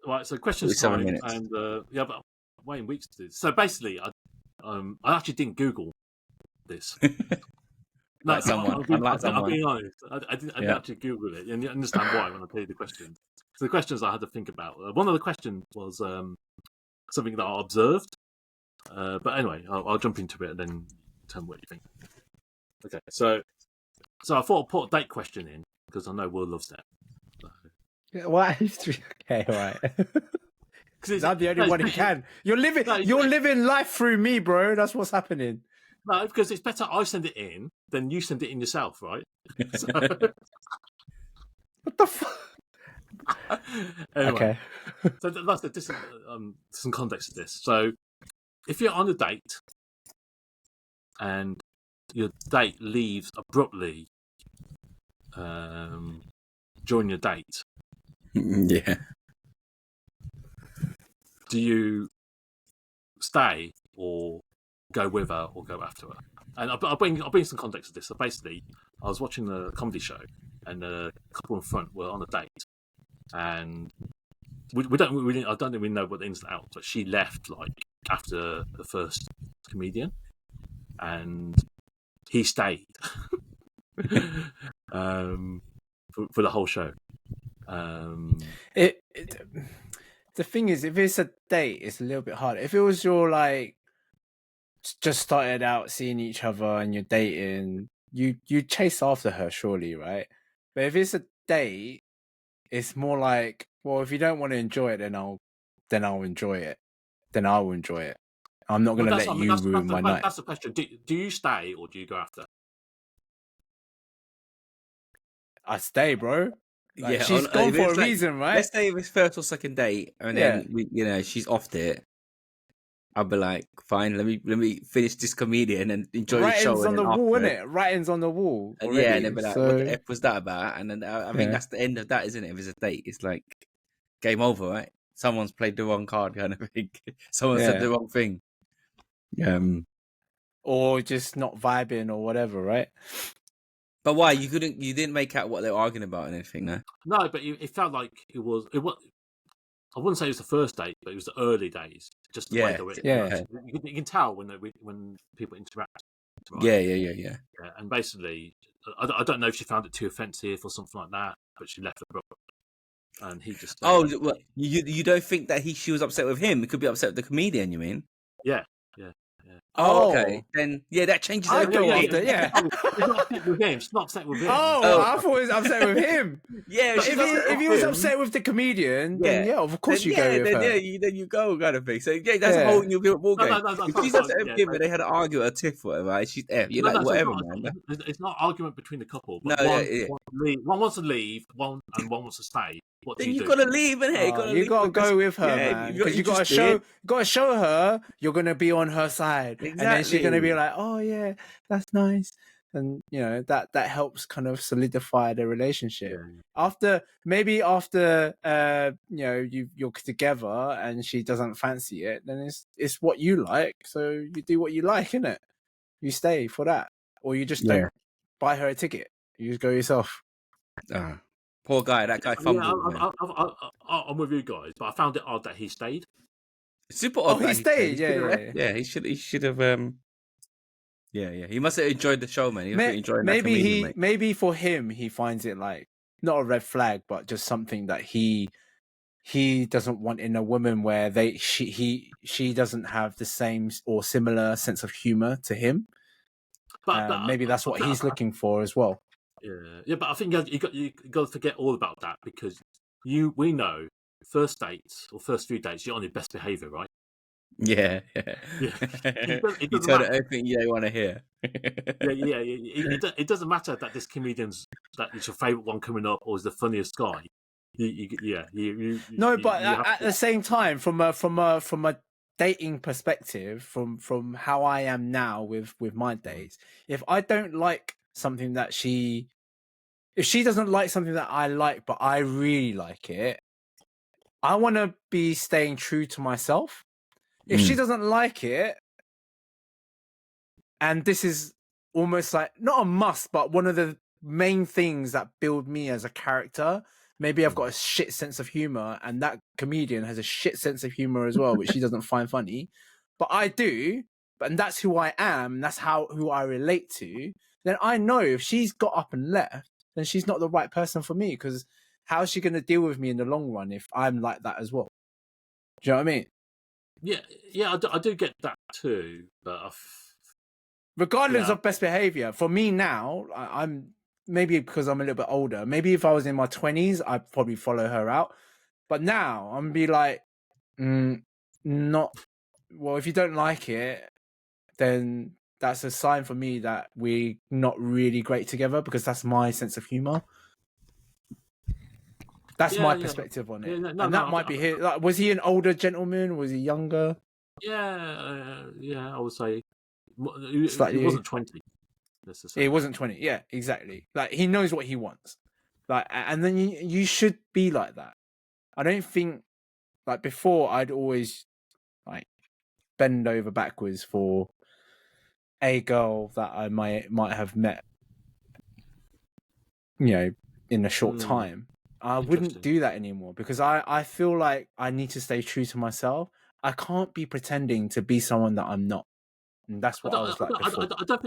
Right, so questions time, 7 minutes. And but I'm waiting weeks to do this. So basically, I actually didn't Google this. Like someone. I'm being honest. I didn't actually Google it, and you understand why when I tell you the questions. So the questions I had to think about. One of the questions was something that I observed. But anyway, I'll jump into it and then tell me what you think. Okay, so I thought I'd put a date question in because I know Will loves that. So. What? Okay, right. Because I'm the only one who can. You're living life through me, bro. That's what's happening. No, because it's better I send it in than you send it in yourself, right? So... What the fuck? Anyway, okay. So that's some context to this. So if you're on a date and your date leaves abruptly during your date, yeah, do you stay or go with her or go after her? And I'll bring some context to this. So basically, I was watching a comedy show and a couple in front were on a date, and I don't think we know what the ins and outs, but she left like after the first comedian, and he stayed for the whole show. The thing is, if it's a date, it's a little bit harder. If it was your just started out seeing each other and you're dating, you chase after her, surely, right? But if it's a date, it's more like, well, if you don't want to enjoy it, then I'll enjoy it. Then I will enjoy it. I'm not going to let you ruin my night. That's the question. Do you stay or do you go after? I stay, bro. She's gone for a reason, right? Let's say if it's first or second date, and then she's offed it. I'll be like, fine, let me finish this comedian and enjoy the show. Writings on And the then wall, after, innit? Writings on the wall. and Already. yeah, and they'll be like, what the F was that about? And then I think Yeah. that's the end of that, isn't it? If it's a date, it's like game over, right? Someone's played the wrong card, kind of thing. Someone said the wrong thing. Or just not vibing or whatever, right? But why you didn't make out what they were arguing about and anything, no? No, but it felt like it was. I wouldn't say it was the first date, but it was the early days. Just the way they were. Yeah. You can tell when people interact. Right? Yeah. And basically, I don't know if she found it too offensive or something like that, but she left the book, and he just. Oh, well, you don't think that she was upset with him? It could be upset with the comedian. You mean? Yeah. Oh, okay. Then that changes everything. Yeah. She's not upset with him. She's not upset with him. Oh, I thought he was upset with him. Yeah, if he was upset with the comedian, then of course you go with her. Then you go, kind of thing. So that's a whole new ball game. No, if she's upset with him and they had an argument, a tiff, whatever, right? She's whatever, man. It's not an argument between the couple. But one wants to leave, one wants to stay. Then you've got to leave, innit? You got to go with her, man. Because you got to show her you're going to be on her side. Exactly. And then she's going to be like, oh, yeah, that's nice. And, that helps kind of solidify the relationship. Yeah. After you're together and she doesn't fancy it, then it's what you like. So you do what you like, innit? You stay for that. Or you just don't buy her a ticket. You just go yourself. Poor guy, that guy fumbled. I'm with you guys, but I found it odd that he stayed. Super odd. Oh, he stayed. Yeah. He should have. Yeah. He must have enjoyed the show, man. He must have enjoyed maybe for him, he finds it like not a red flag, but just something that he doesn't want in a woman where she doesn't have the same or similar sense of humor to him. But maybe that's what he's looking for as well. Yeah, but I think you got to forget all about that because we know first dates or first few dates you're on your best behaviour, right? Yeah. You tell her everything you want to hear. Yeah. It doesn't matter that this comedian's that is your favourite one coming up or is the funniest guy. At the same time, from a dating perspective, from how I am now with my dates, if I don't like something that if she doesn't like something that I like, but I really like it, I want to be staying true to myself. If she doesn't like it, and this is almost like not a must, but one of the main things that build me as a character, maybe I've got a shit sense of humor and that comedian has a shit sense of humor as well, which she doesn't find funny, but I do, and that's who I am, that's who I relate to, then I know if she's got up and left, then she's not the right person for me, because how is she going to deal with me in the long run if I'm like that as well? Do you know what I mean? Yeah, I do get that too, but regardless of best behavior, for me now, I'm maybe because I'm a little bit older. Maybe if I was in my 20s, I'd probably follow her out. But now I'm gonna be like, not. Well, if you don't like it, then that's a sign for me that we're not really great together, because that's my sense of humor. That's my perspective on it. And that might be his. Like, was he an older gentleman? Was he younger? Yeah, I would say he wasn't 20. He wasn't 20. Yeah, exactly. Like, he knows what he wants. Like, and then you should be like that. I don't think, like, before I'd always like bend over backwards for a girl that I might have met, in a short time. I wouldn't do that anymore, because I feel like I need to stay true to myself. I can't be pretending to be someone that I'm not. And that's what I was like before. I don't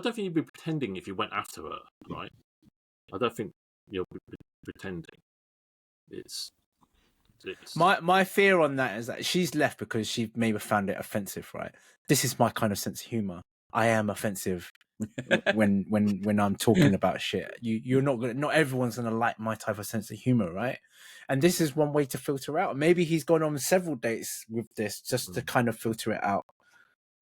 think you'd be pretending if you went after her, right? I don't think you'll be pretending. It's my fear on that is that she's left because she maybe found it offensive, right? This is my kind of sense of humor. I am offensive when I'm talking about shit. Not everyone's gonna like my type of sense of humor, right? And this is one way to filter out. Maybe he's gone on several dates with this just to kind of filter it out.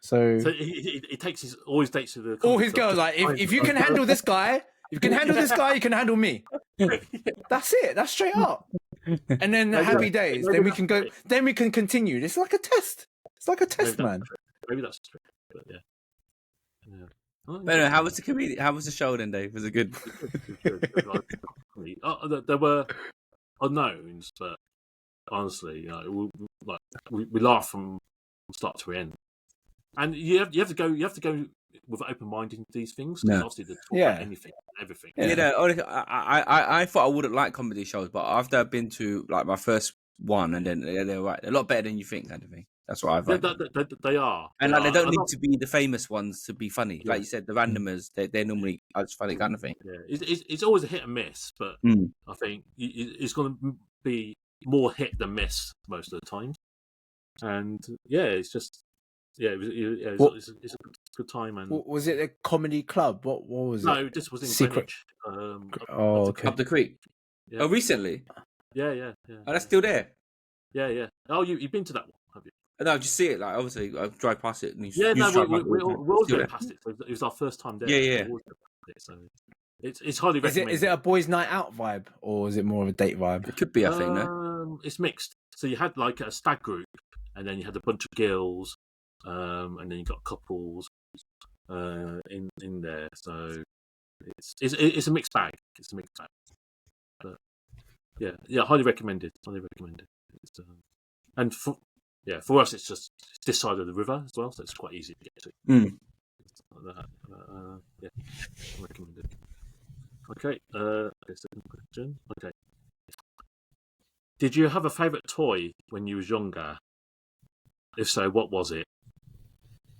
So he takes all his dates with all his girls. Like, if you can handle this guy, you can handle me. That's it. That's straight up. And then happy days. Then we can go. Then we can continue. It's like a test. It's like a test, man. Maybe that's true. But yeah. Oh, But anyway, how was the comedian? How was the show then, Dave? Was it good? There were unknowns, but honestly, we laugh from start to end. And you have to go with an open mind into these things. No. Obviously, they talk about anything, everything. Yeah, honestly, I thought I wouldn't like comedy shows, but after I've been to like my first one, and then they're right, a lot better than you think, kind of thing. That's what I've. They are, and like, they don't need to be the famous ones to be funny. Yeah. Like you said, the randomers, they're normally just funny, kind of thing. Yeah, it's always a hit and miss, but I think it's going to be more hit than miss most of the time. And yeah, it's just it's a good time. And was it a comedy club? What was it? No, this was in Secret. Greenwich. Okay. Up the creek. Yeah. Oh, recently. Yeah. Oh, that's still there. Yeah. Oh, you've been to that one, have you? No, just see it. Like obviously, I drive past it. And we always go past it. So it was our first time there. Yeah. So it's highly recommended. Is it a boys' night out vibe, or is it more of a date vibe? It could be, I think. No, it's mixed. So you had like a stag group, and then you had a bunch of girls, and then you got couples in there. So it's a mixed bag. It's a mixed bag. But yeah, highly recommended. It's, and for us, it's just this side of the river as well, so it's quite easy to get to. Yeah, recommended. Okay, second question. Okay, did you have a favourite toy when you was younger? If so, what was it?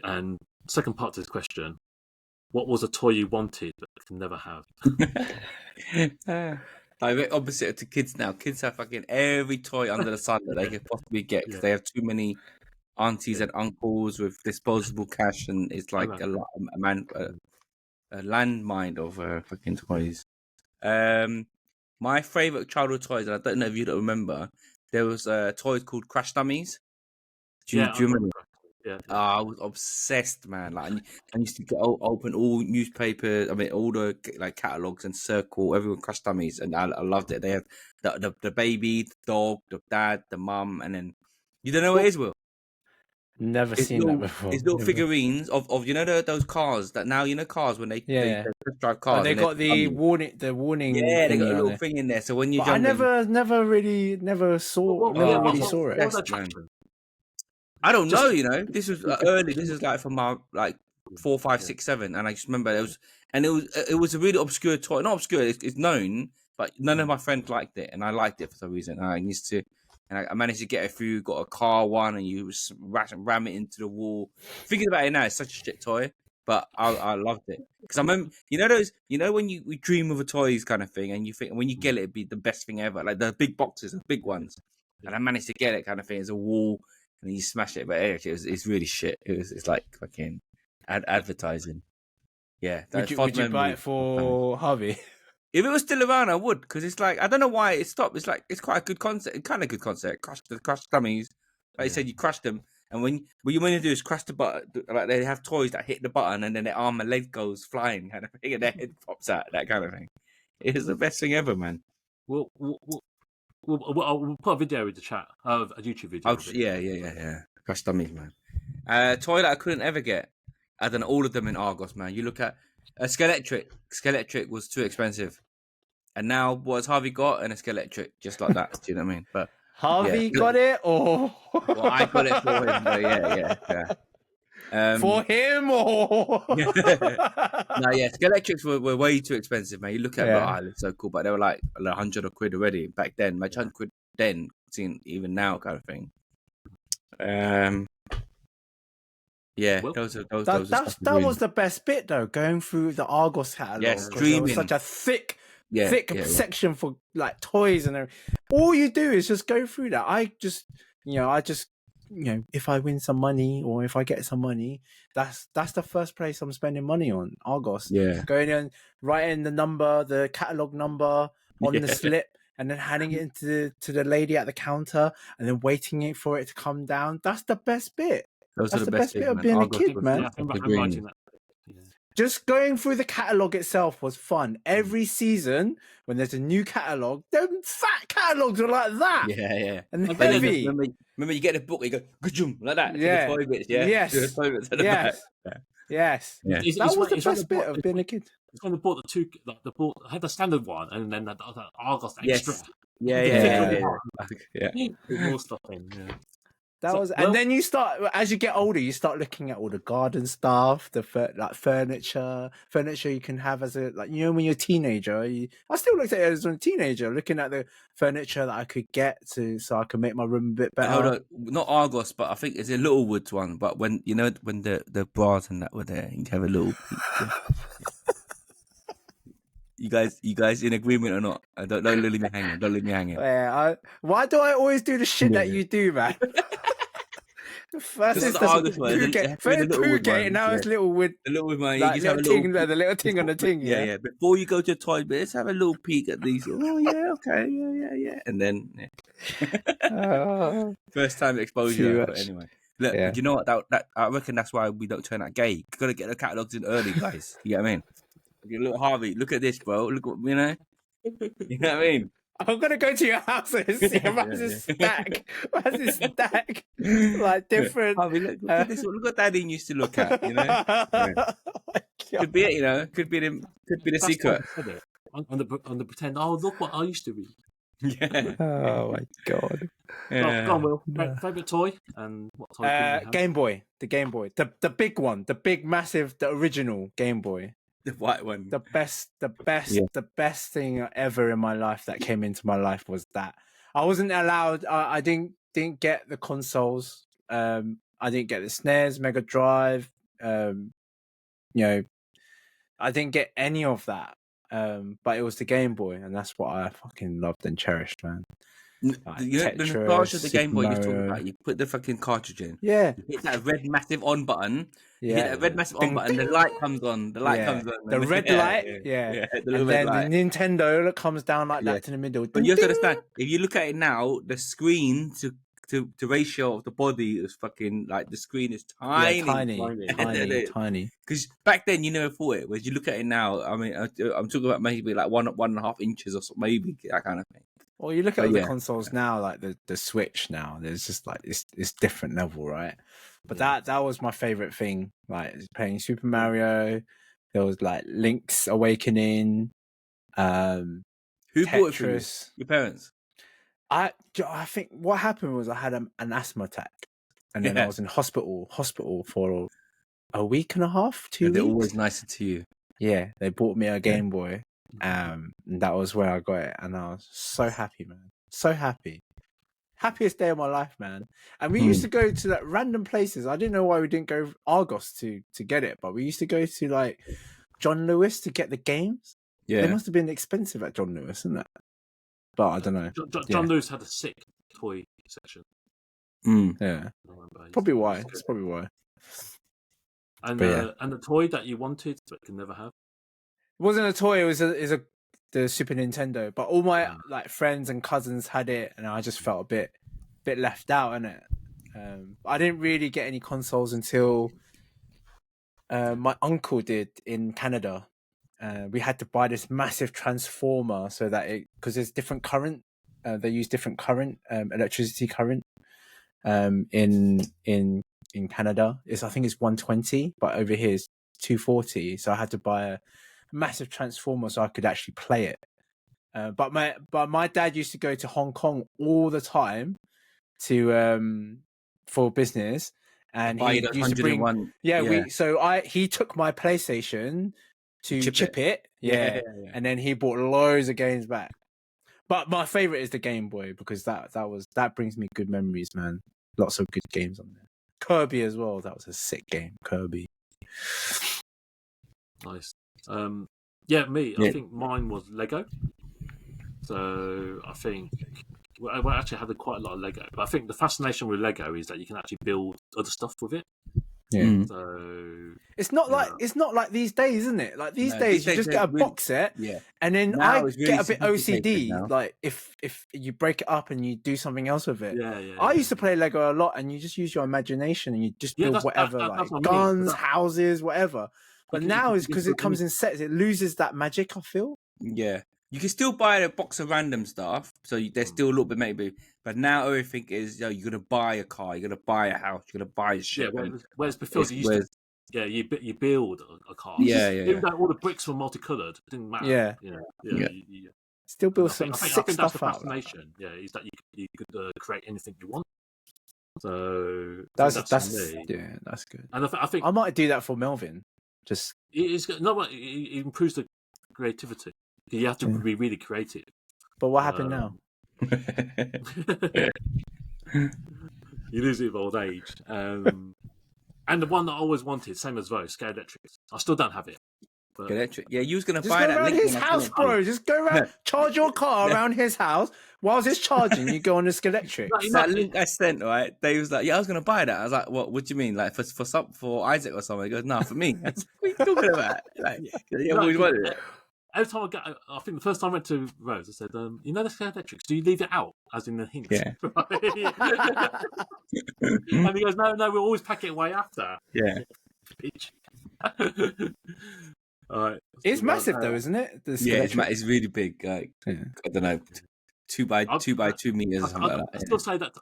And second part to this question, what was a toy you wanted but could never have? I'm opposite to kids now. Kids have fucking every toy under the sun that they could possibly get because they have too many aunties and uncles with disposable cash, and it's like a landmine of fucking toys. My favorite childhood toys, and I don't know if you don't remember, there was toys called Crash Dummies. Do you remember? Yeah. I was obsessed, man. Like, I used to open all newspapers. I mean, all the like catalogs and circle everyone Crash Dummies, and I loved it. They have the baby, the dog, the dad, the mum, and then you don't know what it is, Will. Never seen that before. It's little figurines of those cars that now cars when they drive cars. They got the warning. Yeah, they got a little thing in there. So when you jump, I never really saw it. I don't know. You know, this was early. This is like from my 4, 5, 6, 7, and I just remember it was a really obscure toy. Not obscure. It's known, but none of my friends liked it, and I liked it for some reason. I managed to get it through. Got a car one, and you ram it into the wall. Thinking about it now, it's such a shit toy, but I loved it because I remember. When we dream of a toys kind of thing, and you think when you get it, it'd be the best thing ever. Like the big boxes, the big ones, and I managed to get it kind of thing. It's a wall. And you smash it, but it's really shit. It's like fucking advertising. Yeah. Would you buy it for Harvey? If it was still around, I would, because it's like I don't know why it stopped. It's like it's quite a good concept, kind of good concept. Crush dummies, like you said, you crush them, and what you want to do is crush the button. Like they have toys that hit the button, and then their arm and leg goes flying, kind of thing, and their head pops out, that kind of thing. It is the best thing ever, man. We'll put a video in the chat, a YouTube video. Yeah. Crush dummies, man. Toy that I couldn't ever get, other than all of them in Argos, man. You look at a Skeletric. Skeletric was too expensive, and now what's Harvey got? An Skeletric, just like that. Do you know what I mean? But Harvey got it, or I got it for him. But yeah. For him, or Skeletrics were way too expensive, man. You look at them, it's so cool, but they were like 100 quid already back then. My 100 quid then, seen even now, kind of thing. That was the best bit though, going through the Argos catalog. Yes, dreaming. It was such a thick section for like toys and everything. All you do is just go through that. I just if I win some money or if I get some money, that's the first place I'm spending money on. Argos. Yeah. Going and writing the catalog number on the slip, and then handing it to the lady at the counter, and then waiting for it to come down. That's the best bit. That's the best bit of being a kid, man. just going through the catalogue itself was fun. Every season, when there's a new catalogue, them fat catalogues are like that. Yeah. And And then heavy. remember, you get the book, you go gajum like that. Yeah. To the toilets, yeah. Yes. To the toilets at the Yes. back. Yes. Yeah. That was the best bit of being a kid. It's when they bought the two, like they bought, had the standard one, and then the Argos extra. Yes. Yeah. Put more stuff in. Yeah. And then you start, as you get older, you start looking at all the garden stuff, like furniture you can have as a, like, you know, when you're a teenager. I still looked at it as a teenager, looking at the furniture that I could get so I can make my room a bit better. Hold on, not Argos, but I think it's a Littlewoods one. But when the bras and that were there, you have a little. You guys in agreement or not? Don't leave me hanging. Don't leave me hanging. Yeah, why do I always do the shit that you do, man? First it's Poogate, now it's Littlewood. The Littlewood man, like, the little thing on the thing. Yeah. Before you go to the toilet, let's have a little peek at these. Oh yeah, okay, yeah. And then first time exposure. But anyway, look, you know what? That I reckon that's why we don't turn out gay. You gotta get the catalogs in early, guys. You get what I mean? Look, Harvey, look at this, bro. Look what you know. You know what I mean? I'm gonna go to your house and see a stack. What's this stack? Like different. Harvey, look at this. Look what Daddy used to look at. You know, could be it. You know, could be the secret. On the pretend. Oh, look what I used to be. Yeah. Oh my god. Go on, Will. Favorite toy and what toy? Game Boy. The Game Boy. The big one. The big, massive, the original Game Boy. The white one. The best thing ever in my life that came into my life was that. I wasn't allowed. I didn't get the consoles. I didn't get the SNES, Mega Drive. You know, I didn't get any of that. But it was the Game Boy, and that's what I fucking loved and cherished, man. Like you know, the nostalgia of the Game Boy you're talking about, you put the fucking cartridge in. Yeah. You hit that red massive on button. Yeah. You hit that red massive on button, the light comes on. The light comes on. The red light, yeah. And then the Nintendo that comes down like that to the middle. But you have to understand, if you look at it now, the screen to ratio of the body is fucking, like, the screen is tiny. Tiny. Because back then you never thought it. Whereas you look at it now, I mean, I'm talking about maybe like 1.5 inches or so, maybe that kind of thing. Well, you look at the consoles now, like the Switch now. There's just like it's different level, right? But that was my favorite thing. Like playing Super Mario. There was like Link's Awakening. Who Tetris. bought it for you? Your parents? I think what happened was I had an asthma attack, and then I was in hospital for a week and a half, 2 weeks. They're always nicer to you. Yeah, they bought me a Game Boy. And that was where I got it, and I was so happy, man. So happy. Happiest day of my life, man. And we used to go to like random places. I didn't know why we didn't go Argos to get it, but we used to go to like John Lewis to get the games. Yeah, they must have been expensive at John Lewis, isn't it? But I don't know. John Lewis had a sick toy section. Yeah, probably why. That's probably why. And the toy that you wanted but could never have. It wasn't a toy. It was the Super Nintendo. But all my like friends and cousins had it, and I just felt a bit left out in it. I didn't really get any consoles until my uncle did in Canada. We had to buy this massive transformer so that because there's different current. They use different current, electricity current. In Canada, I think it's 120, but over here it's 240. So I had to buy a massive transformer so I could actually play it. But my dad used to go to Hong Kong all the time for business, and he used to bring he took my PlayStation to chip it, and then he bought loads of games back. But my favorite is the Game Boy because that brings me good memories, man. Lots of good games on there. Kirby as well. That was a sick game, Kirby. Nice. I think mine was Lego. So I think I actually had quite a lot of Lego, but I think the fascination with Lego is that you can actually build other stuff with it. Yeah. So it's not like these days, isn't it? Like these days you just get a box set, and then now I get a bit OCD. Like if you break it up and you do something else with it. I used to play Lego a lot, and you just use your imagination and you just build whatever, guns, houses, whatever. But now is because it comes in sets, it loses that magic. I feel. Yeah, you can still buy a box of random stuff, so there's still a little bit maybe. But now everything is, you're gonna buy a car, you're gonna buy a house, you're gonna buy a ship. Yeah, whereas before you used to, you build a car. Even though all the bricks were multicolored, it didn't matter. Yeah. You still build some I sick think that's stuff the out. fascination. Yeah, is that you could create anything you want. So that's me. That's good. And I think I might do that for Melvin. Just it improves the creativity. You have to be really creative. But what happened now? You lose it with old age. And the one that I always wanted, same as Vo, Scale Electrics. I still don't have it. But... Electric. Yeah, you was gonna just buy go that. Around his house, bro. Just go around, charge your car around his house. Whilst it's charging, you go on the Electric. That link I sent, right? They was like, "Yeah, I was gonna buy that." I was like, "What? What do you mean? Like for Isaac or something?" He goes, "No, for me." What are you talking about? Like, yeah, we wanted it. Every time I think the first time I went to Rose, I said, you know the Scale Electrics, do you leave it out? As in the hint. Yeah. And he goes, no, we'll always pack it away after. Yeah. All right. It's massive though, isn't it? It's really big. Like, I don't know, 2 by 2 meters or something like that. I still say that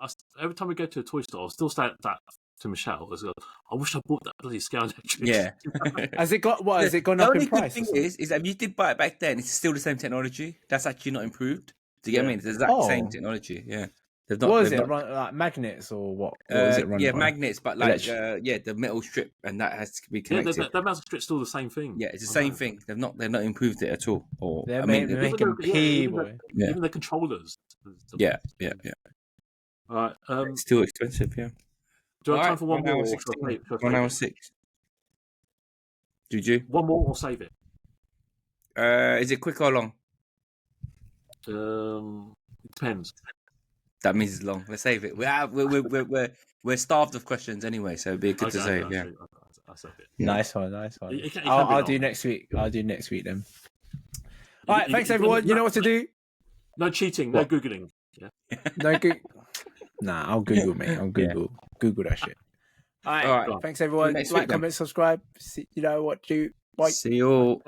every time we go to a toy store, I'll still say that to Michelle. I wish I bought that bloody Scale Electric. Yeah. Has it gone up in price? The only good thing is that if you did buy it back then, it's still the same technology. That's actually not improved. Do you get me? It's the exact same technology. Yeah. What is it? Like magnets or what? What is it running by? Magnets, but like the metal strip, and that has to be connected. Yeah, the metal strip's still the same thing. Yeah, it's the same thing. They've not improved it at all. Or they're making P, boy. Even the controllers. Yeah. All right. It's still expensive. Yeah. Do you have time for one more? 1 hour 6. Did you? One more or save it? Is it quick or long? It depends. That means it's long. Let's save it. We're starved of questions anyway, so it'd be good to save. Yeah. I'll save it. Nice one. I'll do next week. I'll do next week then. All right. Thanks everyone. You know what to do. No cheating. No googling. Yeah. No Google. Nah, I'll Google, mate. I'll Google. Google that shit. All right. Thanks everyone. Like, comment, subscribe. You know what to do. Bye. See you all.